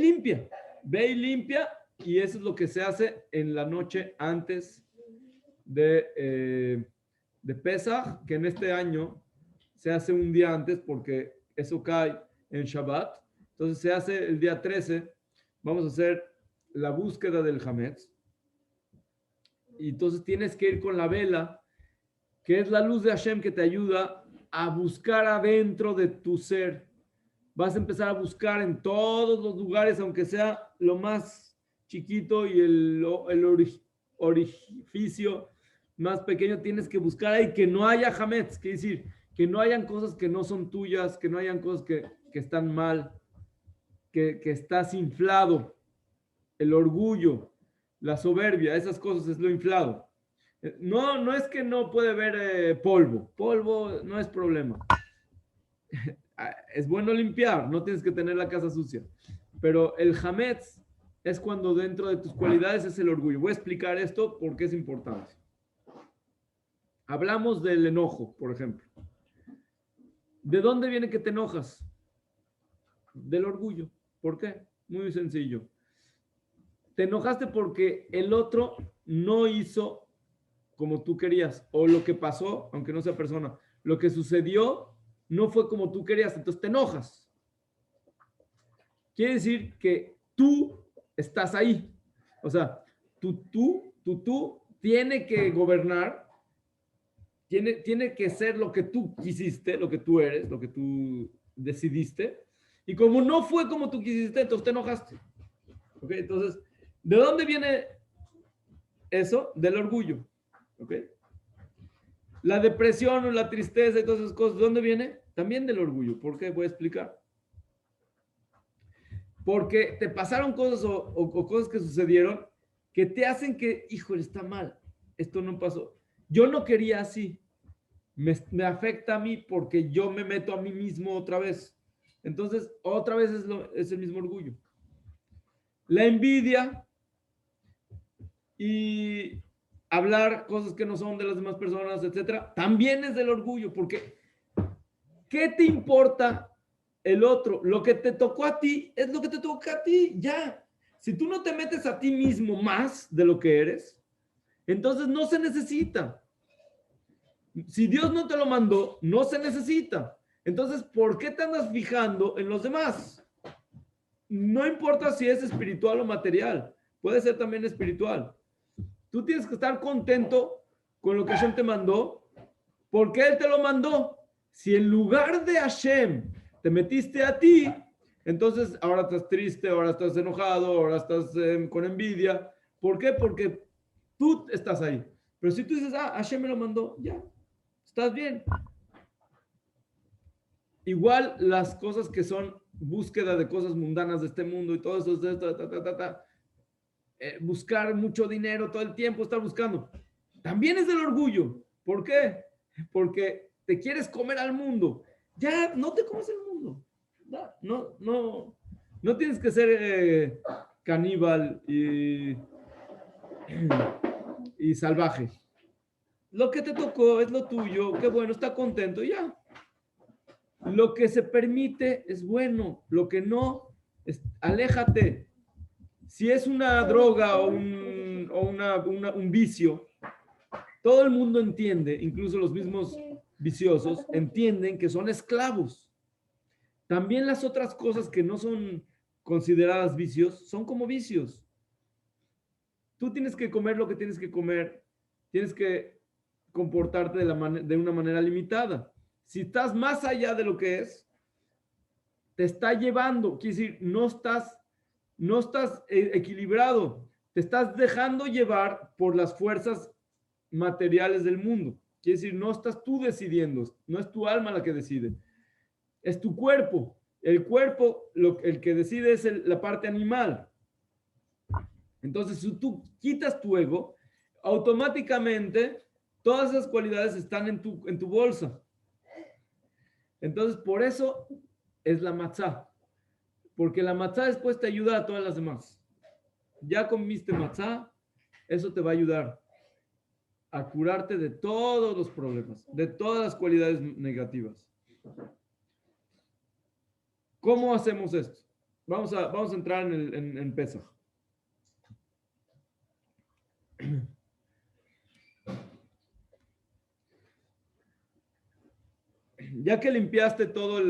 limpia, y eso es lo que se hace en la noche antes de Pesach, que en este año se hace un día antes porque eso cae en Shabbat. Entonces se hace el día 13, vamos a hacer la búsqueda del hametz. Y entonces tienes que ir con la vela, que es la luz de Hashem que te ayuda a buscar adentro de tu ser. Vas a empezar a buscar en todos los lugares, aunque sea lo más chiquito y el orificio más pequeño, tienes que buscar ahí que no haya hametz, quiere decir, que no hayan cosas que no son tuyas, que no hayan cosas que están mal, que estás inflado, el orgullo, la soberbia, esas cosas es lo inflado. No es que no puede haber polvo no es problema. Es bueno limpiar, no tienes que tener la casa sucia, pero el hametz es cuando dentro de tus cualidades es el orgullo. Voy a explicar esto porque es importante. Hablamos del enojo, por ejemplo. ¿De dónde viene que te enojas? Del orgullo. ¿Por qué? Muy sencillo. Te enojaste porque el otro no hizo como tú querías, o lo que pasó, aunque no sea persona, lo que sucedió no fue como tú querías, entonces te enojas. Quiere decir que tú estás ahí. O sea, tú tiene que gobernar, tiene que ser lo que tú quisiste, lo que tú eres, lo que tú decidiste. Y como no fue como tú quisiste, entonces te enojaste. ¿Ok? Entonces, ¿de dónde viene eso? Del orgullo. ¿Ok? La depresión o la tristeza y todas esas cosas, ¿de dónde viene? También del orgullo. ¿Por qué? Voy a explicar. Porque te pasaron cosas o cosas que sucedieron que te hacen que, híjole, está mal. Esto no pasó. Yo no quería así. Me afecta a mí porque yo me meto a mí mismo otra vez. Entonces, otra vez es el mismo orgullo. La envidia y hablar cosas que no son de las demás personas, etcétera, también es del orgullo, porque ¿qué te importa el otro? Lo que te tocó a ti es lo que te toca a ti, ya. Si tú no te metes a ti mismo más de lo que eres, entonces no se necesita. Si Dios no te lo mandó, no se necesita. Entonces, ¿por qué te andas fijando en los demás? No importa si es espiritual o material, puede ser también espiritual. Tú tienes que estar contento con lo que Hashem te mandó, porque Él te lo mandó. Si en lugar de Hashem te metiste a ti, entonces ahora estás triste, ahora estás enojado, ahora estás con envidia. ¿Por qué? Porque tú estás ahí. Pero si tú dices, Hashem me lo mandó, ya, estás bien. Igual las cosas que son búsqueda de cosas mundanas de este mundo y todo eso, buscar mucho dinero todo el tiempo, estar buscando. También es del orgullo. ¿Por qué? Porque te quieres comer al mundo. Ya no te comes el mundo. No tienes que ser caníbal y salvaje. Lo que te tocó es lo tuyo. Qué bueno, está contento, ya. Lo que se permite es bueno. Lo que no, aléjate. Si es una droga o un vicio, todo el mundo entiende, incluso los mismos viciosos, entienden que son esclavos. También las otras cosas que no son consideradas vicios, son como vicios. Tú tienes que comer lo que tienes que comer, tienes que comportarte de una manera limitada. Si estás más allá de lo que es, te está llevando, quiere decir, no estás equilibrado, te estás dejando llevar por las fuerzas materiales del mundo. Quiere decir, no estás tú decidiendo, no es tu alma la que decide. es tu cuerpo. El cuerpo, el que decide es la parte animal. Entonces, si tú quitas tu ego, automáticamente todas esas cualidades están en tu bolsa. Entonces, por eso es la matzá. Porque la matzá después te ayuda a todas las demás. Ya comiste matzá, eso te va a ayudar a curarte de todos los problemas, de todas las cualidades negativas. ¿Cómo hacemos esto? Vamos a entrar en Pesaj. Ya que limpiaste todas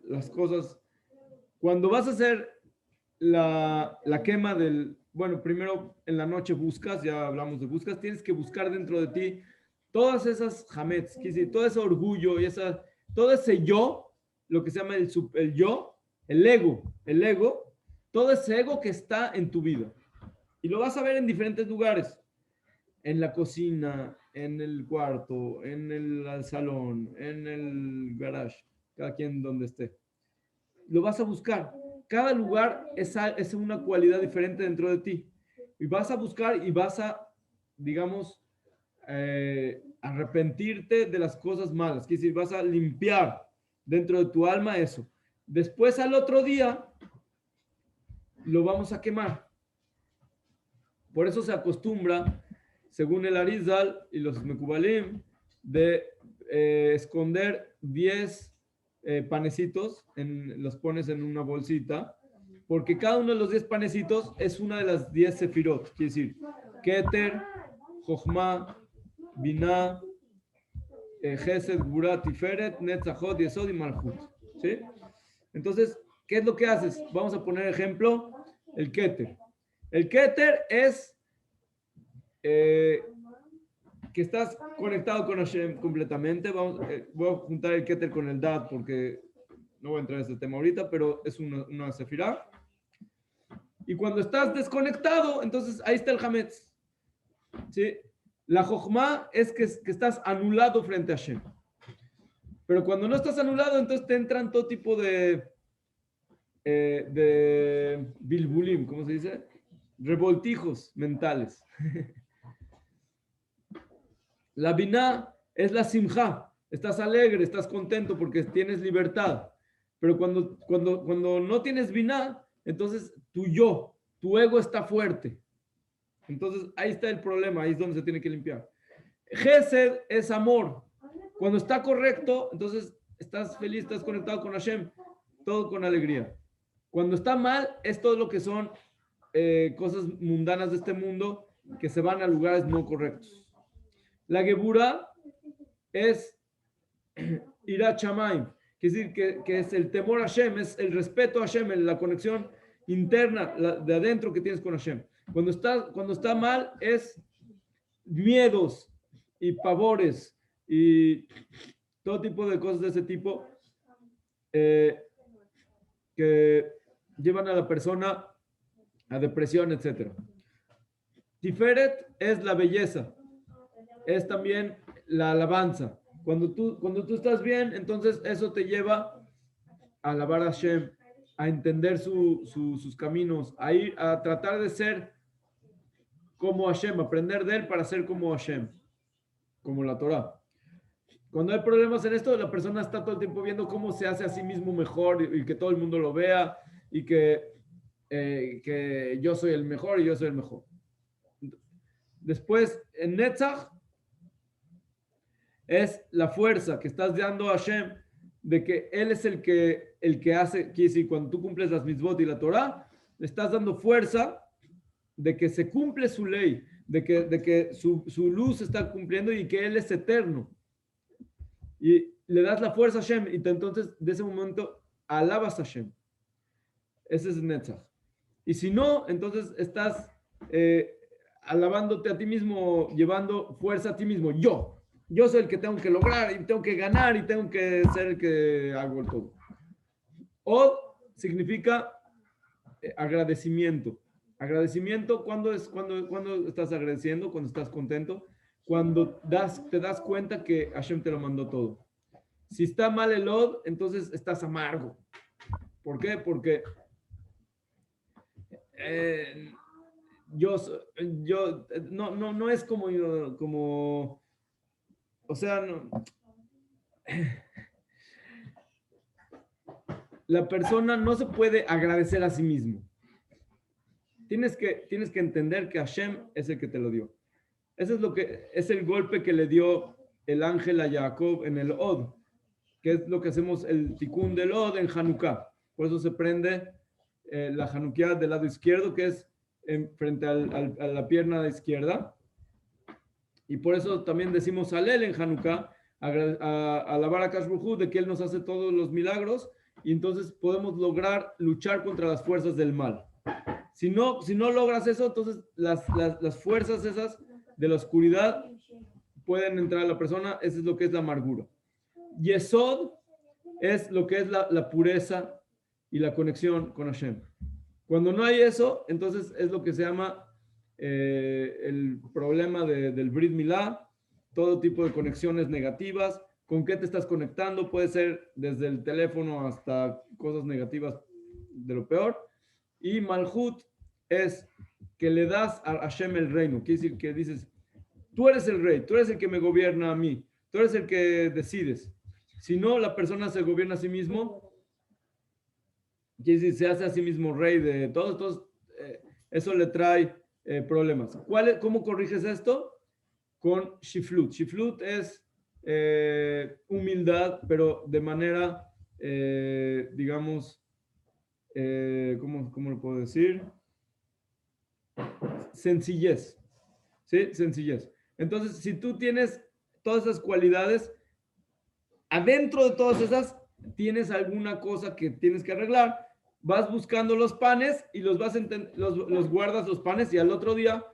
las cosas, cuando vas a hacer la quema bueno, primero en la noche buscas, ya hablamos de buscas, tienes que buscar dentro de ti todas esas hamets, todo ese orgullo y todo ese yo, lo que se llama el yo, el ego, todo ese ego que está en tu vida. Y lo vas a ver en diferentes lugares, en la cocina, en el cuarto, en el salón, en el garage, cada quien donde esté. Lo vas a buscar. Cada lugar es una cualidad diferente dentro de ti. Y vas a buscar y vas a, digamos, arrepentirte de las cosas malas. Es decir, vas a limpiar dentro de tu alma eso. Después al otro día lo vamos a quemar. Por eso se acostumbra, según el Arizal y los Mekubalim, de esconder 10 panecitos, los pones en una bolsita, porque cada uno de los 10 panecitos es una de las 10 sefirot, quiere decir, Keter, Jochma, Binah, Gesed, Gvura, Tiferet, Netzachot, Yesod y Malchut. ¿Sí? Entonces, ¿qué es lo que haces? Vamos a poner ejemplo, el Keter. El Keter es que estás conectado con Hashem completamente. Voy a juntar el Keter con el Dad porque no voy a entrar en ese tema ahorita, pero es una sefirá. Y cuando estás desconectado, entonces ahí está el Hametz. ¿Sí? La Jochma es que estás anulado frente a Hashem. Pero cuando no estás anulado, entonces te entran todo tipo de bilbulim, ¿cómo se dice? Revoltijos mentales. La biná es la simja. Estás alegre, estás contento porque tienes libertad. Pero cuando no tienes biná, entonces tu ego está fuerte. Entonces ahí está el problema, ahí es donde se tiene que limpiar. Gesed es amor. Cuando está correcto, entonces estás feliz, estás conectado con Hashem, todo con alegría. Cuando está mal, es todo lo que son cosas mundanas de este mundo que se van a lugares no correctos. La Gebura es Irat Shamayim, que es decir, que es el temor a Hashem, es el respeto a Hashem, la conexión interna de adentro que tienes con Hashem. Cuando está mal es miedos y pavores y todo tipo de cosas de ese tipo que llevan a la persona a depresión, etc. Tiferet es la belleza, es también la alabanza. Cuando tú estás bien, entonces eso te lleva a alabar a Hashem, a entender sus caminos, a tratar de ser como Hashem, aprender de él para ser como Hashem, como la Torah. Cuando hay problemas en esto, la persona está todo el tiempo viendo cómo se hace a sí mismo mejor y que todo el mundo lo vea y que yo soy el mejor y yo soy el mejor. Después, en Netzach, es la fuerza que estás dando a Hashem de que Él es el que hace, quiere decir, cuando tú cumples las mitzvot y la Torah, le estás dando fuerza de que se cumple su ley, de que su luz se está cumpliendo y que Él es eterno. Y le das la fuerza a Hashem y entonces de ese momento alabas a Hashem. Ese es Netzach. Y si no, entonces estás alabándote a ti mismo, llevando fuerza a ti mismo. Yo soy el que tengo que lograr y tengo que ganar y tengo que ser el que hago el todo. O significa agradecimiento. Agradecimiento, ¿cuándo estás agradeciendo? Cuando estás contento. Cuando te das cuenta que Hashem te lo mandó todo. Si está mal el od, entonces estás amargo. ¿Por qué? Porque no es como yo, como, o sea, no, la persona no se puede agradecer a sí mismo. Tienes que entender que Hashem es el que te lo dio. Ese es el golpe que le dio el ángel a Jacob en el Od, que es lo que hacemos el tikkun del Od en Hanukkah. Por eso se prende la Hanukkah del lado izquierdo, que es frente a la pierna izquierda. Y por eso también decimos Halel en Hanukkah, alabar a Kadosh Baruj Hu de que Él nos hace todos los milagros, y entonces podemos lograr luchar contra las fuerzas del mal. Si no logras eso, entonces las fuerzas esas de la oscuridad pueden entrar a la persona. Eso es lo que es la amargura. Yesod es lo que es la pureza y la conexión con Hashem. Cuando no hay eso, entonces es lo que se llama el problema del Brit Milá, todo tipo de conexiones negativas. ¿Con qué te estás conectando? Puede ser desde el teléfono hasta cosas negativas de lo peor. Y Malhut es que le das a Hashem el reino. Quiere decir que dices, tú eres el rey, tú eres el que me gobierna a mí, tú eres el que decides. Si no, la persona se gobierna a sí mismo, quiere decir, se hace a sí mismo rey de todos. Entonces, eso le trae problemas. ¿Cómo corriges esto? Con Shiflut. Shiflut es humildad, pero de manera, digamos, ¿cómo lo puedo decir? Sencillez. ¿Sí? Sencillez. Entonces, si tú tienes todas esas cualidades, adentro de todas esas, tienes alguna cosa que tienes que arreglar, vas buscando los panes y los guardas los panes y al otro día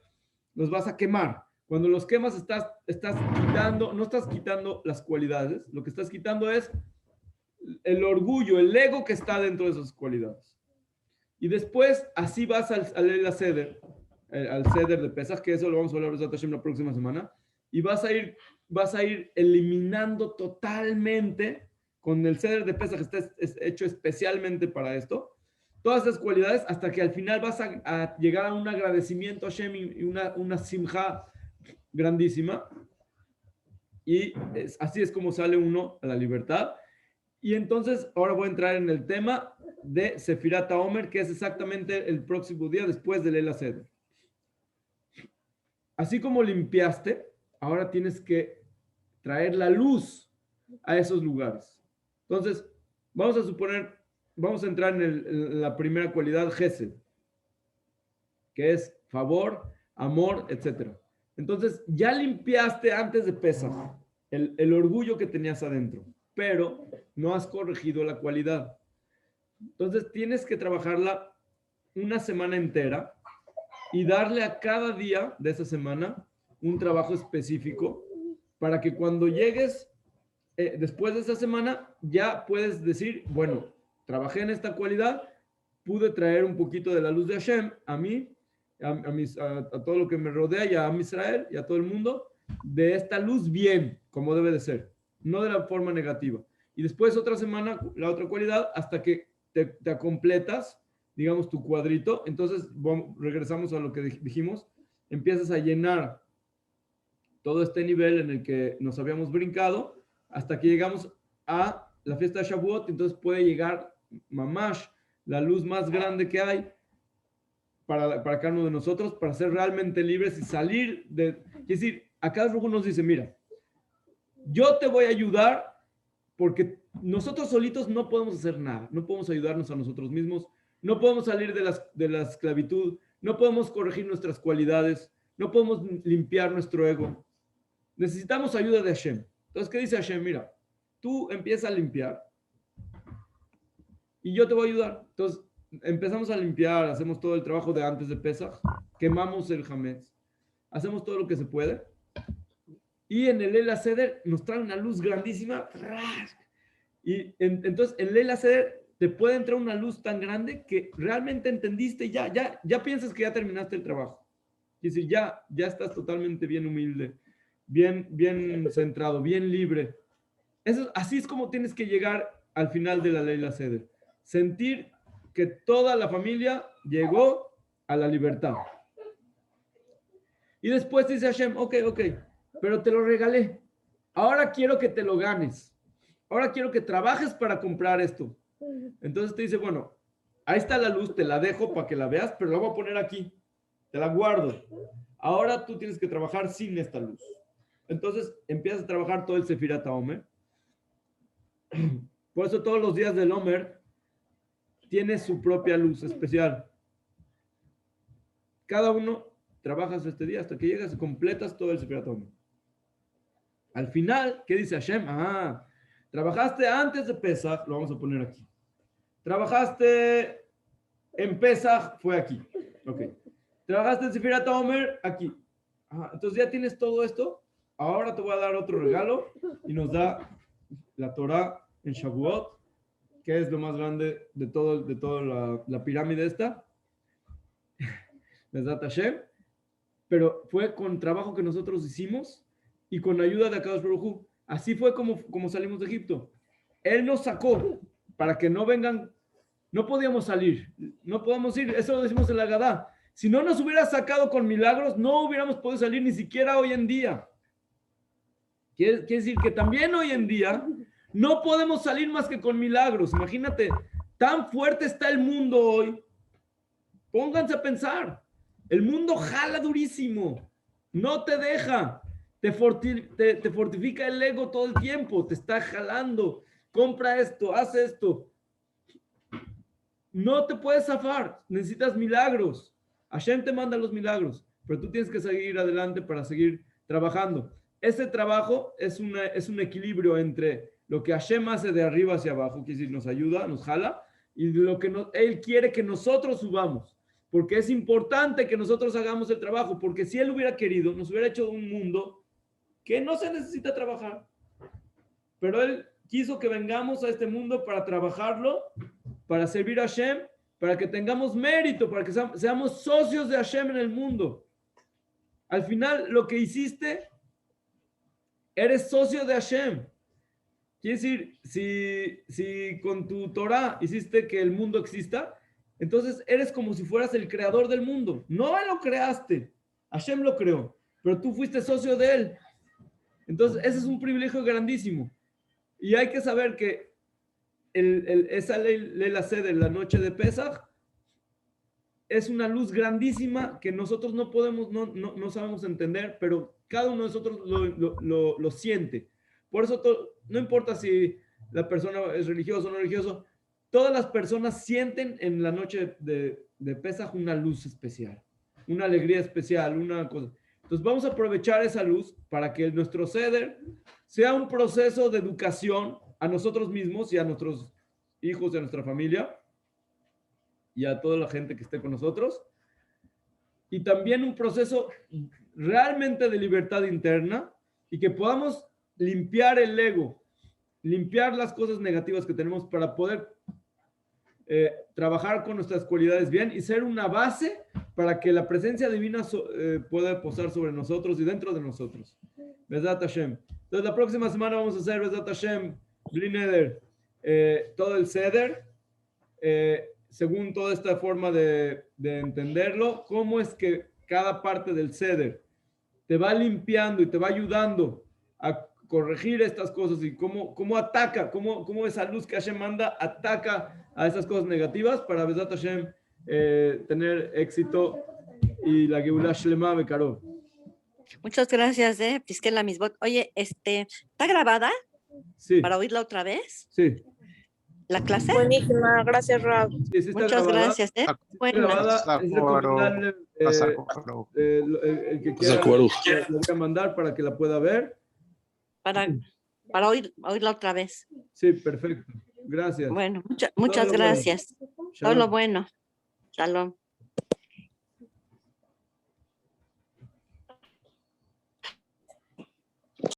los vas a quemar. Cuando los quemas estás quitando, no estás quitando las cualidades, lo que estás quitando es el orgullo, el ego que está dentro de esas cualidades. Y después, así vas al Seder, al Seder de Pesach, que eso lo vamos a hablar la próxima semana, y vas a ir eliminando totalmente, con el Seder de Pesach, que está hecho especialmente para esto, todas esas cualidades, hasta que al final vas a llegar a un agradecimiento a Hashem y una simja grandísima. Y así es como sale uno a la libertad. Y entonces, ahora voy a entrar en el tema de Sefirat HaOmer, que es exactamente el próximo día después del Leil HaSeder. Así como limpiaste, ahora tienes que traer la luz a esos lugares. Entonces, vamos a entrar en la primera cualidad, Gesed, que es favor, amor, etc. Entonces, ya limpiaste antes de Pesach el orgullo que tenías adentro, pero no has corregido la cualidad. Entonces, tienes que trabajarla una semana entera y darle a cada día de esa semana un trabajo específico para que cuando llegues después de esa semana ya puedes decir, bueno, trabajé en esta cualidad, pude traer un poquito de la luz de Hashem a mí, a todo lo que me rodea y a Israel y a todo el mundo, de esta luz bien, como debe de ser, no de la forma negativa. Y después otra semana, la otra cualidad, hasta que te completas, digamos, tu cuadrito. Entonces, regresamos a lo que dijimos, empiezas a llenar todo este nivel en el que nos habíamos brincado, hasta que llegamos a la fiesta de Shavuot. Entonces puede llegar Mamash, la luz más grande que hay para cada uno de nosotros, para ser realmente libres y salir de... Es decir, acá el Rujo nos dice, mira, yo te voy a ayudar porque nosotros solitos no podemos hacer nada, no podemos ayudarnos a nosotros mismos, no podemos salir de la esclavitud, no podemos corregir nuestras cualidades, no podemos limpiar nuestro ego. Necesitamos ayuda de Hashem. Entonces, ¿qué dice Hashem? Mira, tú empieza a limpiar y yo te voy a ayudar. Entonces, empezamos a limpiar, hacemos todo el trabajo de antes de Pesach, quemamos el Hametz, hacemos todo lo que se puede. Y en el Leil HaSeder nos trae una luz grandísima. Y entonces en el Leil HaSeder te puede entrar una luz tan grande que realmente entendiste, ya piensas que ya terminaste el trabajo. Es decir, ya estás totalmente bien humilde, bien centrado, bien libre. Así es como tienes que llegar al final de la Leila Seder. Sentir que toda la familia llegó a la libertad. Y después dice Hashem, ok, pero te lo regalé. Ahora quiero que te lo ganes. Ahora quiero que trabajes para comprar esto. Entonces te dice, bueno, ahí está la luz, te la dejo para que la veas, pero la voy a poner aquí. Te la guardo. Ahora tú tienes que trabajar sin esta luz. Entonces empiezas a trabajar todo el Sefirat HaOmer. Por eso todos los días del Omer tiene su propia luz especial. Cada uno trabajas este día hasta que llegas y completas todo el Sefirat HaOmer. Al final, ¿qué dice Hashem? Trabajaste antes de Pesach, lo vamos a poner aquí. Trabajaste en Pesach, fue aquí. Ok. Trabajaste en Sefirat HaOmer, aquí. Entonces ya tienes todo esto. Ahora te voy a dar otro regalo y nos da la Torah en Shavuot, que es lo más grande de toda la pirámide esta. Besat Hashem. Pero fue con trabajo que nosotros hicimos y con ayuda de Akadosh Baruj Hu. Así fue como salimos de Egipto. Él nos sacó para que no vengan. No podíamos salir, no podíamos ir. Eso lo decimos en la Gadá. Si no nos hubiera sacado con milagros, no hubiéramos podido salir ni siquiera hoy en día. Quiere decir que también hoy en día no podemos salir más que con milagros. Imagínate, tan fuerte está el mundo hoy. Pónganse a pensar. El mundo jala durísimo. No te deja. Te fortifica el ego todo el tiempo. Te está jalando. Compra esto, haz esto. No te puedes zafar. Necesitas milagros. Hashem te manda los milagros. Pero tú tienes que seguir adelante para seguir trabajando. Ese trabajo es un equilibrio entre lo que Hashem hace de arriba hacia abajo, que es decir, nos ayuda, nos jala, y lo que Él quiere que nosotros subamos. Porque es importante que nosotros hagamos el trabajo, porque si Él hubiera querido, nos hubiera hecho un mundo que no se necesita trabajar. Pero Él quiso que vengamos a este mundo para trabajarlo, para servir a Hashem, para que tengamos mérito, para que seamos socios de Hashem en el mundo. Al final, lo que hiciste, eres socio de Hashem. Quiere decir, si con tu Torah hiciste que el mundo exista, entonces eres como si fueras el creador del mundo. No lo creaste, Hashem lo creó, pero tú fuiste socio de él. Entonces ese es un privilegio grandísimo. Y hay que saber que esa Leila Seder, la noche de Pesach, es una luz grandísima que nosotros no podemos, no sabemos entender, pero cada uno de nosotros lo siente. Por eso no importa si la persona es religiosa o no religiosa, todas las personas sienten en la noche de Pesaj una luz especial, una alegría especial, una cosa. Entonces vamos a aprovechar esa luz para que nuestro Seder sea un proceso de educación a nosotros mismos y a nuestros hijos y a nuestra familia y a toda la gente que esté con nosotros. Y también un proceso realmente de libertad interna y que podamos limpiar el ego, limpiar las cosas negativas que tenemos para poder trabajar con nuestras cualidades bien y ser una base para que la presencia divina pueda posar sobre nosotros y dentro de nosotros. Besat Hashem. Entonces la próxima semana vamos a hacer Besat Hashem, Bli Neder, todo el Seder, según toda esta forma de entenderlo, cómo es que cada parte del Seder te va limpiando y te va ayudando a corregir estas cosas y cómo ataca, cómo esa luz que Hashem manda ataca a esas cosas negativas para Besat Hashem tener éxito y la Geulah Shlema Bekarov. Muchas gracias, Prisquela la Misbot. Oye, ¿está grabada? Sí. ¿Para oírla otra vez? Sí. ¿La clase? Buenísima, gracias, Rab. Sí, está Muchas grabada. gracias, Bueno, grabada. es recomendable el que quiera lo voy a mandar para que la pueda ver. Para oírla otra vez. Sí, perfecto. Gracias. Bueno, muchas gracias. Todo lo bueno. Shalom.